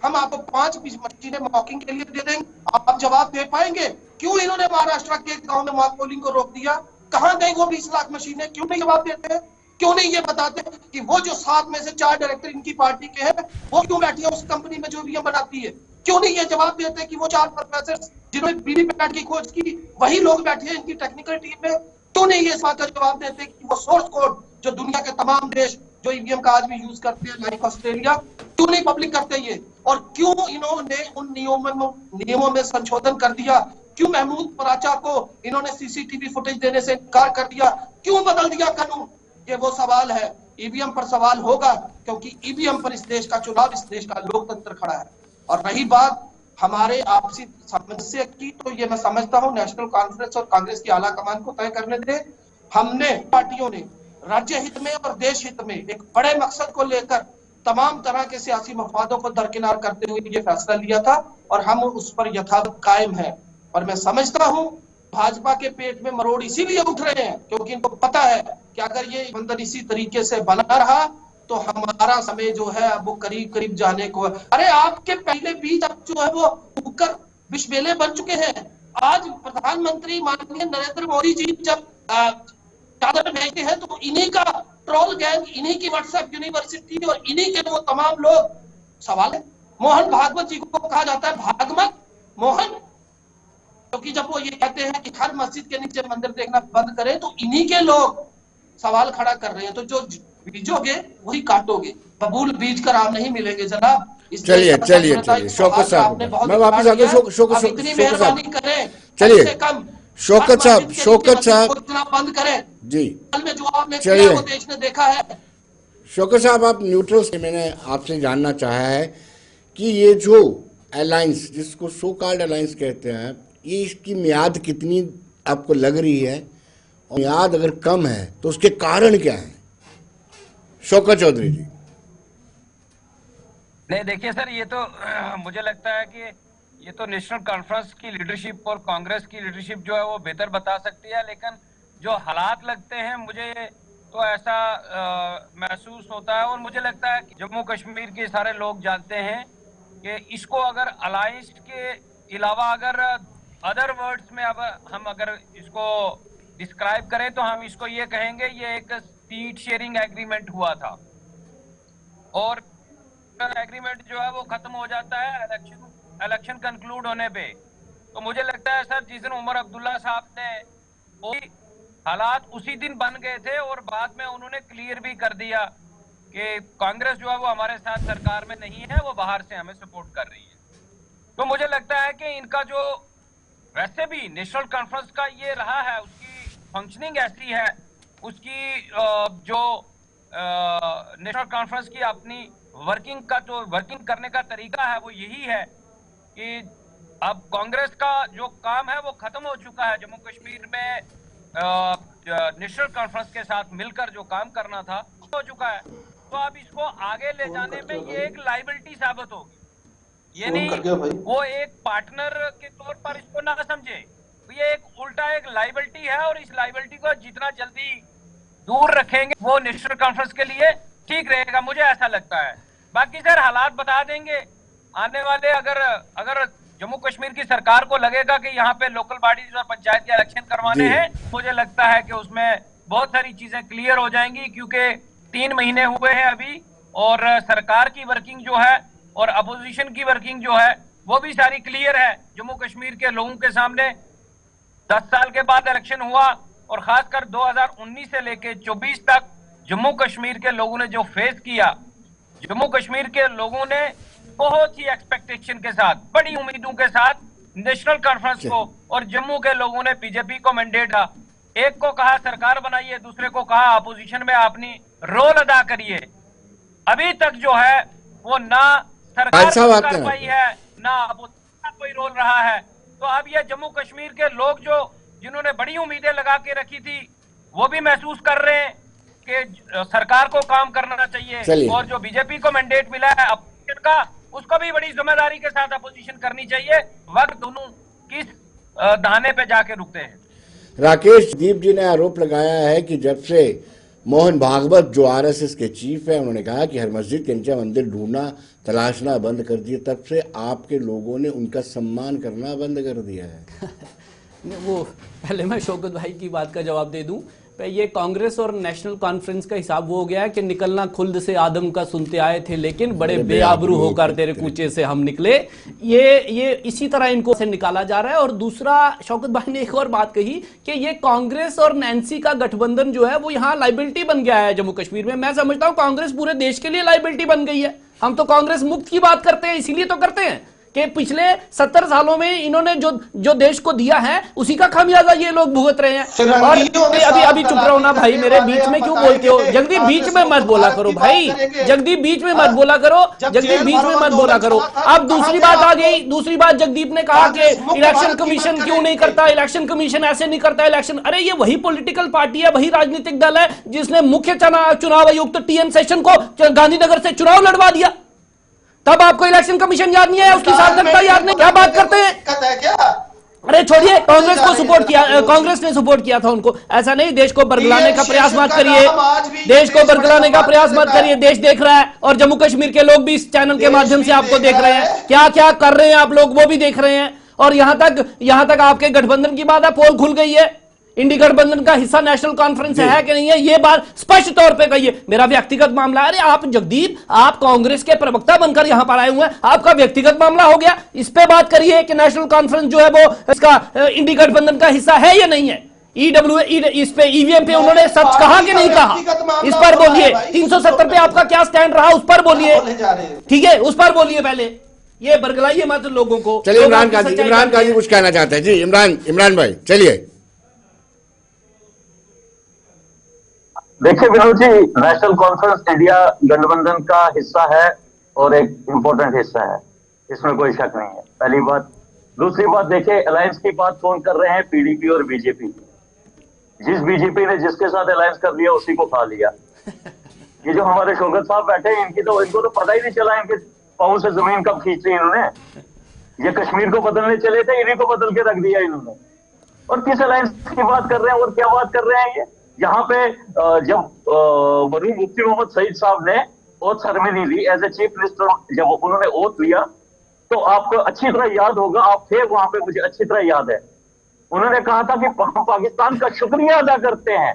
हम आपको 5 मशीनें मॉकिंग के लिए दे देंगे, आप जवाब दे पाएंगे क्यों इन्होंने महाराष्ट्र के गांव में मॉक पोलिंग को रोक दिया? कहां गई वो 20 लाख मशीनें? क्यों नहीं जवाब देते हैं? क्यों नहीं ये बताते कि वो जो 7 में से 4 डायरेक्टर इनकी पार्टी के हैं वो क्यों बैठी है उस कंपनी में जो ईवीएम बनाती है? क्यों नहीं ये जवाब देते कि वो 4 प्रोफेसर जिन्होंने वीवीपैट की खोज की वही लोग बैठे हैं इनकी टेक्निकल टीम में? क्यों नहीं ये इस बात का जवाब देते कि वो सोर्स कोड जो दुनिया के तमाम देश जो ईवीएम का आज भी यूज करते हैं लाइक ऑस्ट्रेलिया, क्यों नहीं पब्लिक करते ये? और क्यों इन्होंने उन नियमों में संशोधन कर दिया? क्यों महमूद पराचा को इन्होंने सीसीटीवी फुटेज देने से इनकार कर दिया? क्यों बदल दिया कानून? ये वो सवाल है। ईवीएम पर सवाल होगा क्योंकि ईवीएम पर इस देश का चुनाव, इस देश का लोकतंत्र खड़ा है। और रही बात हमारे आपसी समस्या की, तो ये मैं समझता हूं नेशनल कॉन्फ्रेंस और कांग्रेस की आला कमान को तय करने दे। हमने पार्टियों ने राज्य हित में और देश हित में एक बड़े मकसद को लेकर तमाम तरह के सियासी मफादों को दरकिनार करते हुए ये फैसला लिया था और हम उस पर यथावत कायम है। और मैं समझता हूं भाजपा के पेट में मरोड़ इसीलिए उठ रहे हैं क्योंकि इनको पता है कि अगर ये बंधन इसी तरीके से बना रहा तो हमारा समय जो है अब वो करीब करीब जाने को है। अरे आपके पहले बीज अब जो है वो उगकर विषबेले बन चुके हैं। आज प्रधानमंत्री माननीय नरेंद्र मोदी जी जब चादर भेजते हैं तो इन्हीं का ट्रोल गैंग, इन्हीं की व्हाट्सएप यूनिवर्सिटी और इन्हीं के वो तमाम लोग। सवाल है मोहन भागवत जी को कहा जाता है भागवत मोहन, क्योंकि जब वो ये कहते हैं कि हर मस्जिद के नीचे मंदिर देखना बंद करें तो इन्हीं के लोग सवाल खड़ा कर रहे हैं। तो जो बीजोगे वही काटोगे, बबूल बीज कर आम नहीं मिलेंगे जनाब। चलिए चलिए चलिए शौकत साहब, मैं वापस आ गया। शौकत साहब चलिए, शौकत साहब बंद करें जी, में जो आपने चलिए। किया वो देश ने देखा है। शौकत साहब आप न्यूट्रल से, मैंने आपसे जानना चाहा है कि ये जो अलायंस जिसको सो कॉल्ड अलायंस कहते हैं, ये इसकी मियाद कितनी आपको लग रही है, और मियाद अगर कम है तो उसके कारण क्या है? शौकत चौधरी जी। नहीं देखिए सर, ये तो मुझे लगता है कि ये तो नेशनल कॉन्फ्रेंस की लीडरशिप और कांग्रेस की लीडरशिप जो है वो बेहतर बता सकती है, लेकिन जो हालात लगते हैं मुझे तो ऐसा महसूस होता है और मुझे लगता है कि जम्मू कश्मीर के सारे लोग जानते हैं कि इसको अगर अलायंस के अलावा अगर अदर वर्ड्स में अब हम अगर इसको डिस्क्राइब करें तो हम इसको ये कहेंगे ये एक सीट शेयरिंग एग्रीमेंट हुआ था और एग्रीमेंट जो है वो खत्म हो जाता है इलेक्शन कंक्लूड होने पे। तो मुझे लगता है सर जिस दिन उमर अब्दुल्ला साहब ने हालात उसी दिन बन गए थे और बाद में उन्होंने क्लियर भी कर दिया कि कांग्रेस जो है वो हमारे साथ सरकार में नहीं है, वो बाहर से हमें सपोर्ट कर रही है। तो मुझे लगता है कि इनका जो वैसे भी नेशनल कॉन्फ्रेंस का ये रहा है, उसकी फंक्शनिंग ऐसी है, उसकी जो नेशनल कॉन्फ्रेंस की अपनी वर्किंग का जो वर्किंग करने का तरीका है वो यही है कि अब कांग्रेस का जो काम है वो खत्म हो चुका है। जम्मू कश्मीर में नेशनल कॉन्फ्रेंस के साथ मिलकर जो काम करना था हो चुका है, तो अब इसको आगे ले जाने में ये एक लाइबिलिटी साबित होगी। ये नहीं वो एक पार्टनर के तौर पर इसको ना समझे, तो ये एक उल्टा एक लाइबिलिटी है और इस लाइबिलिटी को जितना जल्दी दूर रखेंगे वो नेशनल कॉन्फ्रेंस के लिए ठीक रहेगा, मुझे ऐसा लगता है। बाकी सर हालात बता देंगे आने वाले, अगर जम्मू कश्मीर की सरकार को लगेगा कि यहाँ पे लोकल बॉडीज और पंचायत के इलेक्शन करवाने हैं, मुझे लगता है कि उसमें बहुत सारी चीजें क्लियर हो जाएंगी, क्योंकि 3 महीने हुए हैं अभी और सरकार की वर्किंग जो है और अपोजिशन की वर्किंग जो है वो भी सारी क्लियर है जम्मू कश्मीर के लोगों के सामने। 10 साल के बाद इलेक्शन हुआ और खासकर 2019 से लेके 24 तक जम्मू कश्मीर के लोगों ने जो फेस किया, जम्मू कश्मीर के लोगों ने बहुत ही एक्सपेक्टेशन के साथ, बड़ी उम्मीदों के साथ नेशनल कॉन्फ्रेंस को और जम्मू के लोगों ने बीजेपी को मैंडेट था। एक को कहा सरकार बनाइए, दूसरे को कहा अपोजिशन में अपनी रोल अदा करिए। अभी तक जो है वो ना सरकार की कार्रवाई है, ना अपोजिशन का कोई रोल रहा है। तो अब ये जम्मू कश्मीर के लोग जो जिन्होंने बड़ी उम्मीदें लगा के रखी थी, वो भी महसूस कर रहे हैं कि सरकार को काम करना चाहिए, और जो बीजेपी को मैंडेट मिला है अपोजिशन का, उसको भी बड़ी जिम्मेदारी के साथ अपोजिशन करनी चाहिए। वक्त दोनों किस दाने पे जाके रुकते हैं। राकेश दीप जी ने आरोप लगाया है कि जब से मोहन भागवत जो आरएसएस के चीफ है, उन्होंने कहा कि हर मस्जिद के नीचे मंदिर ढूंढना तलाशना बंद कर दिया, तब से आपके लोगों ने उनका सम्मान करना बंद कर दिया है। वो पहले मैं शौकत भाई की बात का जवाब दे दूं। ये कांग्रेस और नेशनल कॉन्फ्रेंस का हिसाब वो हो गया है कि निकलना खुल्द से आदम का सुनते आए थे, लेकिन बड़े बेआबरू होकर तेरे कूचे से हम निकले। ये इसी तरह इनको से निकाला जा रहा है। और दूसरा, शौकत भाई ने एक और बात कही कि ये कांग्रेस और नैन्सी का गठबंधन जो है वो यहाँ लाइबिलिटी बन गया है जम्मू कश्मीर में। मैं समझता हूँ कांग्रेस पूरे देश के लिए लाइबिलिटी बन गई है। हम तो कांग्रेस मुक्त की बात करते हैं, इसीलिए तो करते हैं कि पिछले 70 सालों में इन्होंने जो देश को दिया है उसी का खामियाजा ये लोग भुगत रहे हैं। और अभी चुप रहो ना भाई, मेरे बीच में क्यों बोलते हो? जगदीप बीच में मत बोला करो भाई, जगदीप बीच में मत बोला करो, जगदीप बीच में मत बोला करो। अब दूसरी बात आ गई, दूसरी बात जगदीप ने कहा कि इलेक्शन कमीशन क्यों नहीं करता, इलेक्शन कमीशन ऐसे नहीं करता इलेक्शन। अरे ये वही पॉलिटिकल पार्टी है, वही राजनीतिक दल है जिसने मुख्य चुनाव आयुक्त टीएन सेशन को गांधीनगर से चुनाव लड़वा दिया। तब आपको इलेक्शन कमीशन याद नहीं है, उसकी सार्थकता याद नहीं? क्या बात करते हैं? अरे छोड़िए, कांग्रेस को सपोर्ट किया, कांग्रेस ने सपोर्ट किया था उनको। ऐसा नहीं, देश को बरगलाने का प्रयास मत करिए, देश को बरगलाने का प्रयास मत करिए। देश देख रहा है और जम्मू कश्मीर के लोग भी इस चैनल के माध्यम से आपको देख रहे हैं, क्या क्या कर रहे हैं आप लोग वो भी देख रहे हैं। और यहां तक आपके गठबंधन की बात है, पोल खुल गई है। इंडी गठबंधन का हिस्सा नेशनल कॉन्फ्रेंस है कि नहीं है, ये बात स्पष्ट तौर पे कहिए। मेरा व्यक्तिगत मामला, अरे आप जगदीप, आप कांग्रेस के प्रवक्ता बनकर यहां पर आए हुए हैं, आपका व्यक्तिगत मामला हो गया, इस पे बात करिए कि नेशनल कॉन्फ्रेंस जो है वो इसका इंडी गठबंधन का हिस्सा है या नहीं है। इस पे ईवीएम पे उन्होंने सच कहा कि नहीं कहा, इस पर बोलिए। 370 पे आपका क्या स्टैंड रहा, उस पर बोलिए, ठीक है, उस पर बोलिए। पहले ये बरगलाइए मत लोगों को। चलिए इमरान काजी कुछ कहना चाहते हैं जी। इमरान भाई चलिए। देखिए Vinod ji, national conference India गठबंधन का हिस्सा है और एक इंपॉर्टेंट हिस्सा है, इसमें कोई शक नहीं है, पहली बात। दूसरी बात, देखिए अलायंस की बात कौन कर रहे हैं? पीडीपी और बीजेपी। जिस बीजेपी ने जिसके साथ अलायंस कर लिया उसी को खा लिया। ये जो हमारे शौकत साहब बैठे हैं, इनको तो पता ही नहीं चला इनके पांव से जमीन कब खींच ली इन्होंने। ये कश्मीर को बदलने चले थे, इन्हीं को बदल के रख दिया इन्होंने। और किस अलायंस की बात कर रहे हैं और क्या बात कर रहे हैं ये? यहाँ पे जब मरहूम मुफ्ती मोहम्मद सईद साहब ने ओथ सेरेमनी ली एज ए चीफ मिनिस्टर, जब उन्होंने ओथ लिया तो आपको अच्छी तरह याद होगा, आप थे वहां पे, मुझे अच्छी तरह याद है, उन्होंने कहा था कि हम पाकिस्तान का शुक्रिया अदा करते हैं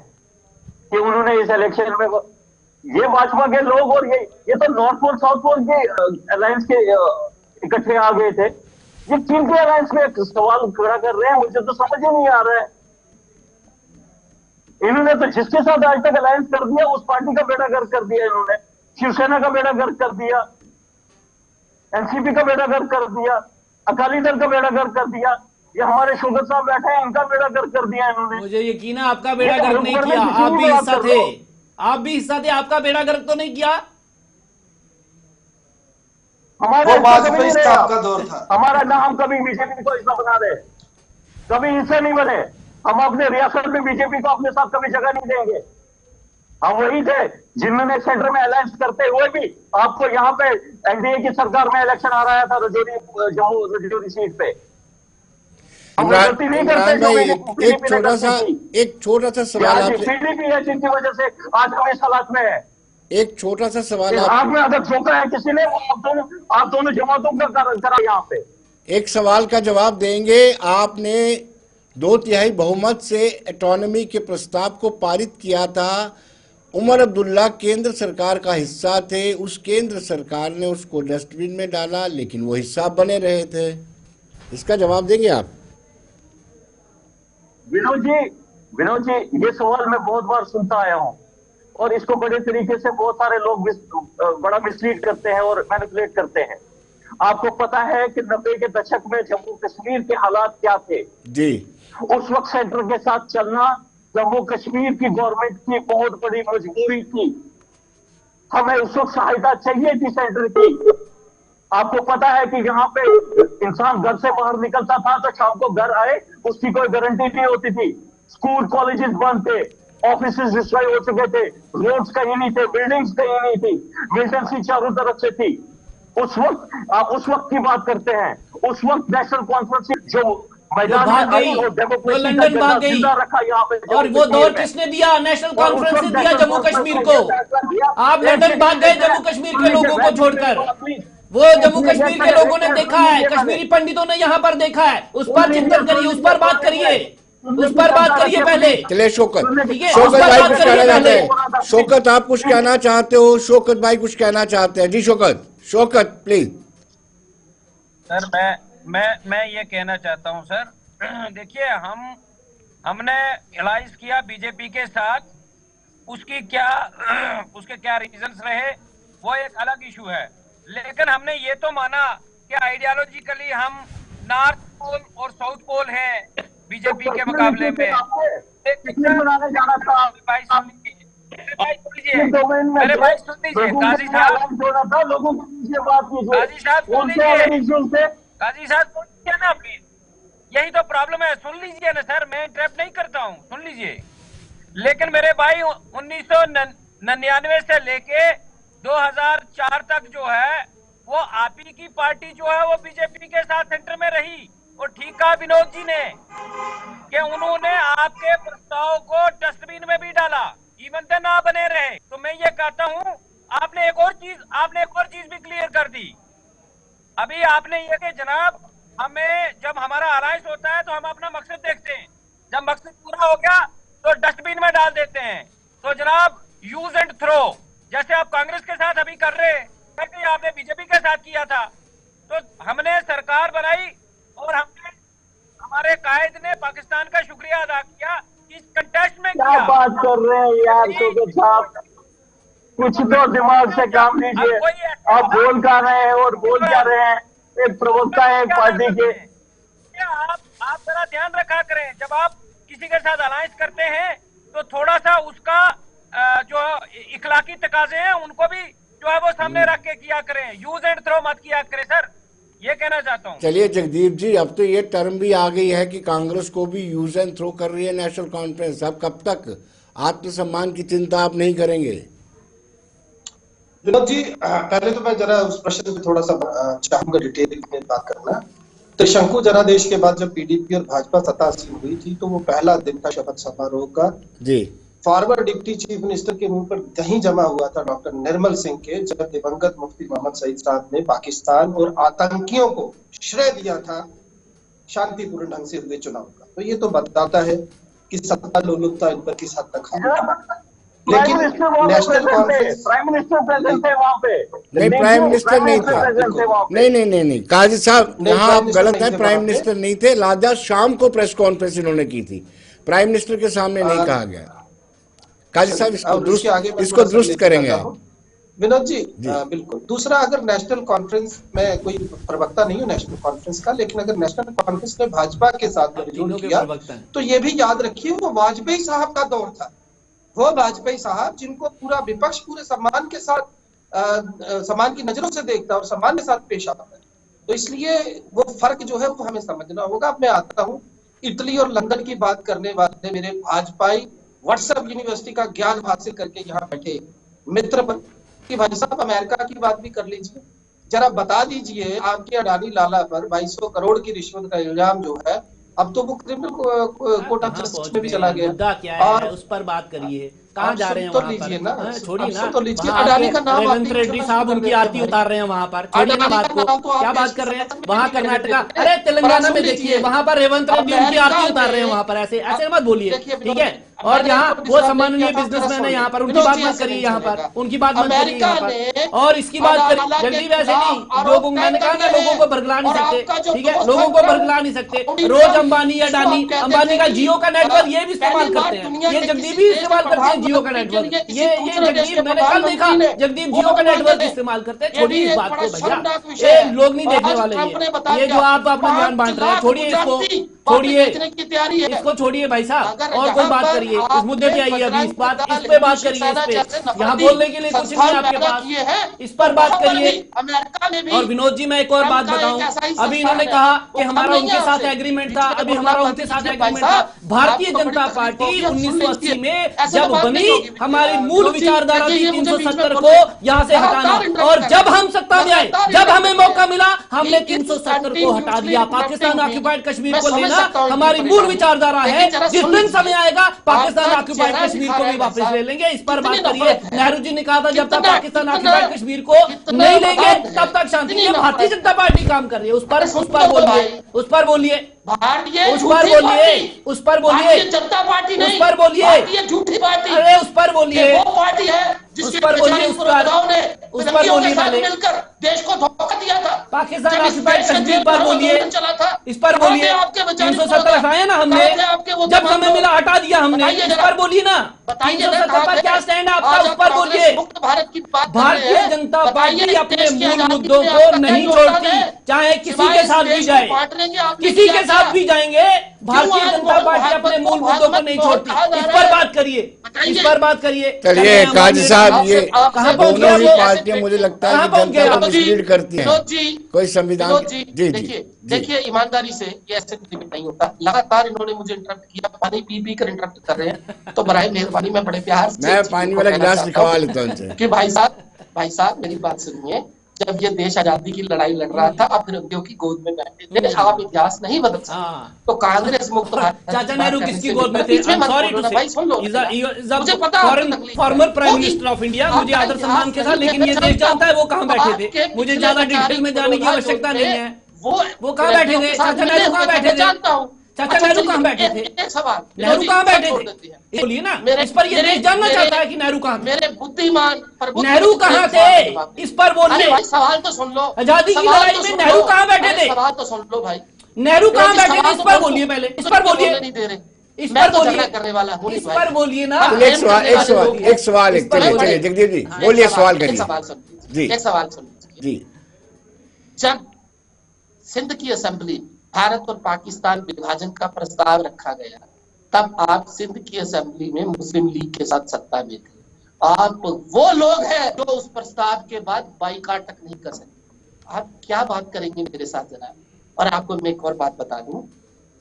कि उन्होंने इस इलेक्शन में, ये भाजपा के लोग और ये तो नॉर्थ पोल साउथ पोल के अलायंस के इकट्ठे आ गए थे, ये किन के अलायंस में सवाल खड़ा कर रहे हैं, मुझे तो समझ ही नहीं आ रहा है। इन्होंने तो जिसके साथ आज तक अलायंस कर दिया उस पार्टी का बेड़ा गर्क कर दिया, इन्होंने शिवसेना का बेड़ा गर्क कर दिया, एनसीपी का बेड़ा गर्क कर दिया, अकाली दल का बेड़ा गर्क कर दिया, ये हमारे शौकत साहब बैठे हैं इनका बेड़ा गर्क कर दिया इन्होंने। मुझे यकीन है आपका बेड़ा गर्क नहीं किया, आप भी हिस्सा थे, आप भी हिस्सा थे, आपका बेड़ा गर्क तो नहीं किया। हमारा वाजपेयी साहब का दौर था, हमारा ना हम कभी बीजेपी को हिस्सा बना रहे, कभी हिस्से नहीं बने, हम अपने रियासत में बीजेपी को अपने साथ कभी जगह नहीं देंगे। हम वही थे जिन्होंने सेंटर में अलायंस करते हुए भी आपको यहाँ पे एनडीए की सरकार में इलेक्शन आ रहा था रजौरी सीट पे। हम गलती नहीं करते। एक छोटा सा सवाल पीडीपी है जिनकी वजह से आज हम इस हालात में है। एक छोटा सा सवाल आप में अगर झोंका है किसी ने, आप दोनों जमातों का करा यहाँ पे। एक सवाल का जवाब देंगे। आपने 2/3 बहुमत से ऑटोनॉमी के प्रस्ताव को पारित किया था। उमर अब्दुल्ला केंद्र सरकार का हिस्सा थे, उस केंद्र सरकार ने उसको डस्टबिन में डाला, लेकिन वो हिस्सा बने रहे थे। इसका जवाब देंगे आप? विनोद जी, ये सवाल मैं बहुत बार सुनता आया हूँ और इसको बड़े तरीके से बहुत सारे लोग बड़ा मिसलीड करते हैं और मैनिपुलेट करते हैं। आपको पता है कि 90 के दशक में जम्मू कश्मीर के हालात क्या थे जी? उस वक्त सेंटर के साथ चलना जम्मू कश्मीर की गवर्नमेंट की बहुत बड़ी मजबूरी थी। हमें उस वक्त सहायता चाहिए थी सेंटर की। आपको पता है कि यहाँ पे इंसान घर से बाहर निकलता था तो शाम को घर आए उसकी कोई गारंटी नहीं होती थी। स्कूल कॉलेजेस बंद थे, ऑफिसेज डिस्ट्रॉय हो चुके थे, रोड्स कहीं नहीं थे, बिल्डिंग्स कहीं नहीं थी, मिलिटेंसी चारों तरफ से थी। उस वक्त आप उस वक्त की बात करते हैं, उस वक्त नेशनल कॉन्फ्रेंस जो मैदान भाग में आई गई, और वो डेमोक्रेसी का लंदन झंडा भाग गई, जिंदा रखा यहाँ पे और जम्मू वो कश्मीर दौर में। किसने दिया? नेशनल और उस कॉन्फ्रेंस वक्त ने दिया नेशनल जम्मू कश्मीर कॉन्फ्रेंस को। ने फैसला किया। आप एक लंदन भाग गए सेकंड जम्मू कश्मीर के सुन लोगों लीजिए, को छोड़कर। प्लीज। वो जम्मू कश्मीर के लोगों ने देखा है, कश्मीरी पंडितों ने यहाँ पर देखा है, उस पर चिंतन करिए, उस पर बात करिए, उस पर बात करिए पहले। चलिए शौकत, ठीक है, शौकत उस पर भाई बात कुछ करिए कहना चाहते पहले। हैं। शौकत आप कुछ कहना चाहते हो? शौकत भाई कुछ कहना चाहते हैं? जी शौकत, शौकत प्लीज। सर मैं ये कहना चाहता हूं सर, देखिए हमने एलाइज किया बीजेपी के साथ, उसके क्या रीजंस रहे वो एक अलग इशू है, लेकिन हमने ये तो माना कि आइडियोलॉजिकली हम नॉर्थ पोल और साउथ पोल हैं बीजेपी के मुकाबले में। बनाने जाना था मेरे भाई सुन लीजिए काजी साहब, जोड़ा था लोगों को पीछे बात कीजिए। काजी साहब सुन उनसे अलग लीजिए, इश्यूज थे। काजी साहब सुन लीजिए ना प्लीज, यही तो प्रॉब्लम है, सुन लीजिए ना सर, मैं इंटरप्ट नहीं करता हूँ, सुन लीजिए। लेकिन मेरे भाई 1999 से लेके 2004 तक जो है वो आप ही की पार्टी जो है वो बीजेपी के साथ सेंटर में रही, और ठीक कहा विनोद जी ने कि उन्होंने आपके प्रस्ताव को डस्टबिन में भी डाला, इवन तो ना बने रहे। तो मैं ये कहता हूँ आपने एक और चीज भी क्लियर कर दी। अभी आपने ये कि जनाब हमें जब हमारा अलायंस होता है तो हम अपना मकसद देखते हैं, जब मकसद पूरा हो गया तो डस्टबिन में डाल देते हैं। तो जनाब यूज एंड थ्रो, जैसे आप कांग्रेस के साथ अभी कर रहे हैं, कि आपने बीजेपी के साथ किया था, तो हमने सरकार बनाई और हमने हमारे कायद ने पाकिस्तान का शुक्रिया अदा किया इस कंटेस्ट में। क्या बात कर रहे हैं यार शौकत साहब, कुछ तो दिमाग से काम लीजिए। आप बोल क्या रहे हैं और बोल क्या रहे हैं? एक प्रवक्ता है एक पार्टी के। आप जरा ध्यान रखा करें, जब आप किसी के साथ अलायंस करते हैं तो थोड़ा सा उसका जो इखलाकी तकाजे हैं उनको भी जो है वो सामने रख के किया करें, यूज एंड थ्रो मत किया करें सर, ये कहना चाहता हूँ। चलिए जगदीप जी, अब तो ये टर्म भी आ गई है कि कांग्रेस को भी यूज एंड थ्रो कर रही है नेशनल कॉन्फ्रेंस। अब कब तक आत्मसम्मान की चिंता आप नहीं करेंगे? विनोद जी, पहले तो मैं जरा उस प्रश्न पे थोड़ा सा चाहूंगा डिटेल में बात करना। त्रिशंकु जनादेश के बाद जब पीडीपी और भाजपा सत्तासीन हुई थी तो वो पहला दिन था शपथ समारोह का जी। फॉर्मर डिप्टी चीफ मिनिस्टर के मुंह पर दही जमा हुआ था डॉक्टर निर्मल सिंह के, जब दिवंगत मुफ्ती मोहम्मद सईद साहब ने पाकिस्तान और आतंकियों को श्रेय दिया था शांतिपूर्ण ढंग से हुए चुनाव का। तो ये तो बताता है कि सत्ता लोलुपता इन पर किस हद तक है। लेकिन national conference, prime minister present थे वहाँ पे? नहीं, प्राइम मिनिस्टर नहीं था। नहीं, काजी साहब यहाँ आप गलत हैं, प्राइम मिनिस्टर नहीं थे। लाजा शाम को प्रेस कॉन्फ्रेंस इन्होंने की थी, प्राइम मिनिस्टर के सामने नहीं कहा गया। काजी साहब इसको दुरुस्त करेंगे विनोद जी। बिल्कुल। दूसरा, अगर नेशनल कॉन्फ्रेंस में कोई प्रवक्ता नहीं हूँ नेशनल कॉन्फ्रेंस का, लेकिन अगर नेशनल कॉन्फ्रेंस ने भाजपा के साथ गठजोड़ किया तो ये भी याद रखिए वो वाजपेयी साहब का दौर था। वो वाजपेयी साहब जिनको पूरा विपक्ष पूरे सम्मान के साथ सम्मान की नजरों से देखता है और सम्मान के साथ पेश आता है। तो इसलिए वो फर्क जो है वो हमें समझना होगा। अब मैं आता हूँ इटली और लंदन की बात करने वाले मेरे भाजपाई व्हाट्सएप यूनिवर्सिटी का ज्ञान हासिल करके यहाँ बैठे मित्र पर कि भाई साहब अमेरिका की बात भी कर लीजिए। जरा बता दीजिए आपके अडानी लाला पर 2200 करोड़ की रिश्वत का इल्जाम जो है अब तो वो क्रिमिनल कोर्ट ऑफ जस्टिस में भी चला गया। मुद्दा क्या है और उस पर बात करिए, कहाँ जा रहे हैं वहाँ पर? छोड़िए ना, तो लीजिए अडानी का नाम रेवंत रेड्डी साहब उनकी आरती उतार रहे हैं वहाँ पर, छोड़िए ना बात को। क्या बात कर रहे हैं वहाँ कर्नाटका, अरे तेलंगाना में देखिए वहाँ पर रेवंत रेड्डी उनकी आरती उतार रहे हैं वहाँ पर। ऐसे मत बोलिए, ठीक है? और यहाँ वो सम्माननीय बिजनेसमैन है यहाँ पर, उनकी बात मत करिए यहाँ पर, उनकी बात मत करिए यहाँ पर। और इसकी बात करिए जल्दी, वैसे नहीं लोगों, मैंने कहा ना लोगों को भड़का नहीं सकते, ठीक है? लोगों को भड़का नहीं सकते। रोज अंबानी अडानी, अंबानी का जियो का नेटवर्क ये भी इस्तेमाल करते हैं, ये जगदीप भी इस्तेमाल करते हैं जियो का नेटवर्क। ये जगदीप मैंने कल देखा, जगदीप जियो का नेटवर्क इस्तेमाल करते हैं। छोड़िए इस बात को भैया, ये लोग नहीं देखने वाले। ये जो आप अपना ज्ञान बांट रहे हैं, छोड़िए इसको। छोड़िए, भेजने की तैयारी है। इसको छोड़िए भाई साहब, अगर और कोई यहाँ बात पर करिए, इस आपने मुद्दे पे आइए अभी, बजरंग इस बात दल, इस पे बात हिंदू करिए, इस सेना पे जैसे यहाँ नफरती बोलने के लिए कुछ नहीं है संस्थान आपके पैदा पास, किए हैं, इस पर तो बात वहाँ पर करिए। भी अमेरिका में भी और विनोद जी, मैं एक और बात ट्रम्प का एक बताऊं, ऐसा ही अभी संस्थान इन्होंने है, कहा वो कि कम हमारा नहीं उनके है साथ आपसे। एग्रीमेंट था, बीच में अभी बोलना हमारा मत उनके साथ कीजिए भाई एग्रीमेंट था। साहब, भारतीय आपको बड़ी जनता तकलीफ पार्टी होगी, अब सुन 1980 लीजिए। में ऐसे जब तो बात बनी, नहीं होगी। हमारी मूल विनोद जी, विचारधारा थी देखिए, ये मुझे बीच में 370 बोलने को यहाँ से हटाना, लगातार इंटरप्ट और कर जब रहे हैं। हम सत्ता में आए, लगातार जब इंटरप्ट हमें कर रहे मौका हैं। मिला, हमने He is 370 को हटा continuously दिया। Pakistan interrupting me. Occupied Kashmir मैं को समझ लेना सकता हूँ इनकी हमारी मूल परेशानी। विचारधारा है। लेकिन जरा जिस सुन दिन लीजिए। समय आएगा पाकिस्तान आपका ऑक्यूपाइड चेहरा कश्मीर दिखा को रहा भी है भाई वापस साहब। ले लेंगे, इस पर कितनी बात करिए। नफरत है। नेहरू जी ने कहा था जब तक कितना- पाकिस्तान कितना- ऑक्यूपाइड कश्मीर को कितना नहीं लेंगे मदाद है। तब तक शांति कितनी नहीं है। भारतीय नफरत जनता पार्टी काम कर रही है, उस पर सुन बोलिए, भाई। उस पर बोलिए, भारतीय उस पर झूठी बोलिए, पार्टी, उस पर बोलिए, भारतीय जनता पार्टी उस नहीं, पर बोलिए, भारतीय झूठी पार्टी। अरे उस पर बोलिए, ये वो पार्टी है उस जिसके पर बोलिए, बेचारे उस पर, पुरोधाओं ने उस पर फिरंगियों बोलिए के साथ पहले। मिलकर देश को धोखा दिया था। पाकिस्तान जब इस ऑक्यूपाइड देश का कश्मीर जेल पर भरो बोलिए, आंदोलन चला था, इस पर कहाँ बोलिए। थे आपके बेचारे 370 हटाए ना हमने, कहाँ थे आपके वो जब तमाम समय लोग? मिला हटा दिया हमने, बताइए इस जरा। पर बोलिए ना। बताइए ना 370 कहाँ पर थे? क्या स्टैंड है आपका, आज उस आप पर कांग्रेस बोलिए। मुक्त भारत की बात कर रहे भारतीय हैं। जनता बताइए पार्टी इस अपने देश की मूल आजादी मुद्दों में को आपका क्या नहीं योगदान छोड़ती, है? चाहे किसी सिवाय के इस साथ भी देश को जाए, बांटने के आपने किसी किया के साथ क्या? भी जाएंगे, भारतीय आज जनता मोहन पार्टी अपने भागवत मूल को मुद्दों को भागवत नहीं को छोड़ती। कहा जा इस रहा पर है। बात करिए, बताइए। इस पर बात करिए। चलिए काजी साहब, ये कहाँ पहुंच दोनों ही गए? पार्टियां मुझे लगता है कहाँ कि पहुंच गए जनता आप? को मिसलीड करती हैं। विनोद जी, कोई संविधान विनोद जी, जी देखिए ईमानदारी से ये ऐसे लिमिट नहीं होता। लगातार इन्होंने मुझे इंटरप्ट किया, पानी पी कर इंटरप्ट कर रहे हैं, तो बराए मेहरबानी मैं बड़े प्यार से मैं एक चीज पानी इनको वाला कहना गिलास चाहता लिखवा हूं लेता हूं उनसे। कि भाई साहब मेरी बात सुनिए। जब ये देश आजादी की लड़ाई लड़ रहा था, आप फिरंगियों की गोद में बैठे थे, आप इतिहास नहीं बदल सकते। हाँ। तो कांग्रेस मुक्त भारत की चाचा बात नेहरू करने किसकी से गोद में लेकर थे? बीच में मत सॉरी बोलो टू ना से, भाई, सुन लो मुझे पता है आपको तकलीफ फॉर्मर प्राइम होगी। मिनिस्टर ऑफ इंडिया, आपका मुझे आदर इतिहास सम्मान के साथ, नहीं लेकिन ये कहना देश जानता है वो कहाँ बैठे आपके थे। मुझे पिछले ज्यादा डिटेल वैचारिक में जाने की पुरोधा आवश्यकता जो नहीं थे, है। वो कहाँ बैठे थे? चाचा नेहरू कहाँ बैठे थे? जानता हूँ। चाचा नेहरू कहाँ बैठे थे? एक सवाल, नेहरू कहाँ बैठे छोड़ थे? देते हैं। बोलिए ना, मेरे- इस पर ये मेरे- देश जानना मेरे- चाहता है कि नेहरू कहाँ थे। मेरे बुद्धिमान प्रबुद्ध नेहरू मित्र कहाँ एक सवाल का थे? जवाब दें। इस पर बोलिए। अरे भाई सवाल तो सुन लो। आजादी की सवाल लड़ाई तो में सुन नेहरू लो। कहाँ बैठे अरे थे? सवाल तो सुन लो भाई। नेहरू कहाँ मेरे बैठे थे? सवाल इस तो पर बोल बोलिए दो। पहले, इस कुछ पर बोलने बोलिए, नहीं दे रहे। इस मैं पर तो बोलिए, झगड़ा करने वाला हूँ नहीं इस भाई। पर बोलिए ना। हम एक सवाल करने वाले लोग हैं। एक सवाल इस पर चलिए बोलिए। चलिए जगदीप जी हाँ, बोलिए, एक सवाल एक करिए सवाल सुन जी लीजिए। एक सवाल सुन लीजिए। जी। जब सिंध की असेंबली भारत और पाकिस्तान विभाजन का प्रस्ताव रखा गया, तब आप सिंध की असेंबली में मुस्लिम लीग के साथ सत्ता में थे। आप वो लोग हैं जो उस प्रस्ताव के बाद बाइकाट तक नहीं कर सकते। आप क्या बात करेंगे मेरे साथ जरा। और आपको मैं एक और बात बता दूं,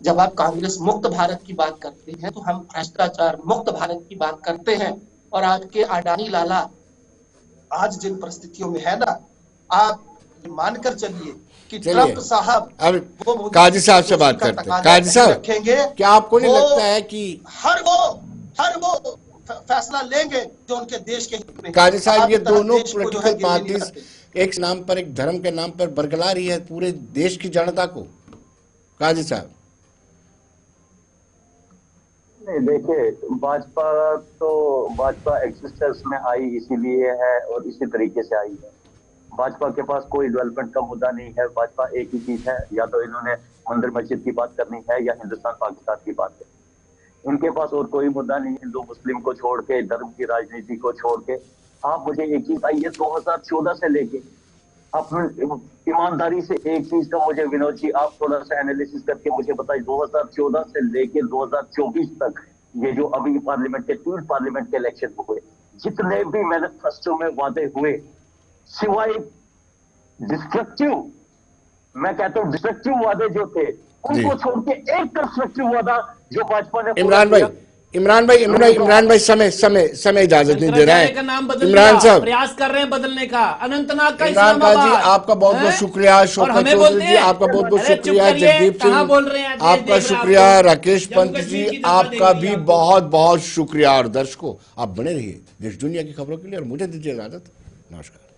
जब आप कांग्रेस मुक्त भारत की बात करते हैं तो हम भ्रष्टाचार मुक्त भारत की बात करते हैं। और आपके अडानी लाला आज जिन परिस्थितियों में है ना, आप मानकर चलिए कि चलिए, ट्रंप साहब अब वो मोदी काजी साहब से बात का करते हैं। तकाजा काजी साहब, रखेंगे। क्या आपको नहीं वो लगता है कि हर वो फैसला लेंगे जो उनके देश के हित में है। काजी साहब ये आपकी तरह दोनों देश को जो है पॉलिटिकल गिरने नहीं पार्टीज करते। एक नाम पर, एक धर्म के नाम पर बरगला रही है पूरे देश की जनता को? काजी साहब नहीं, देखिए भाजपा एग्जिस्टेंस में आई इसीलिए है और इसी तरीके से आई है। भाजपा के पास कोई डेवलपमेंट का मुद्दा नहीं है। भाजपा एक ही चीज है, या तो इन्होंने मंदिर मस्जिद की बात करनी है या हिंदुस्तान पाकिस्तान की बात है। इनके पास और कोई मुद्दा नहीं, हिंदू मुस्लिम को छोड़ के, धर्म की राजनीति को छोड़ के। आप मुझे एक चीज आइए 2014 से लेके अपनी ईमानदारी से एक चीज का मुझे विनोद जी आप थोड़ा सा एनालिसिस करके मुझे बताइए, 2014 से लेके 2024 तक ये जो अभी पार्लियामेंट के 3 पार्लियामेंट के इलेक्शन हुए, जितने भी मैनिफेस्टो में वादे हुए, सिवाय डिस्ट्रक्टिव, मैं कहता हूं डिस्ट्रक्टिव वादे जो थे उनको छोड़ के एक कंस्ट्रक्टिव वादा जो भाजपा ने इमरान भाई समय इजाजत नहीं दे रहा है। इमरान साहब प्रयास कर रहे हैं बदलने का। अनंतनाग का इमरान खान जी आपका बहुत बहुत शुक्रिया। शोकत चौधरी जी आपका बहुत बहुत शुक्रिया। जगदीप सिंह आपका शुक्रिया। राकेश पंत जी आपका भी बहुत बहुत शुक्रिया। और दर्शकों आप बने रहिए देश दुनिया की खबरों के लिए और मुझे दीजिए इजाजत। नमस्कार।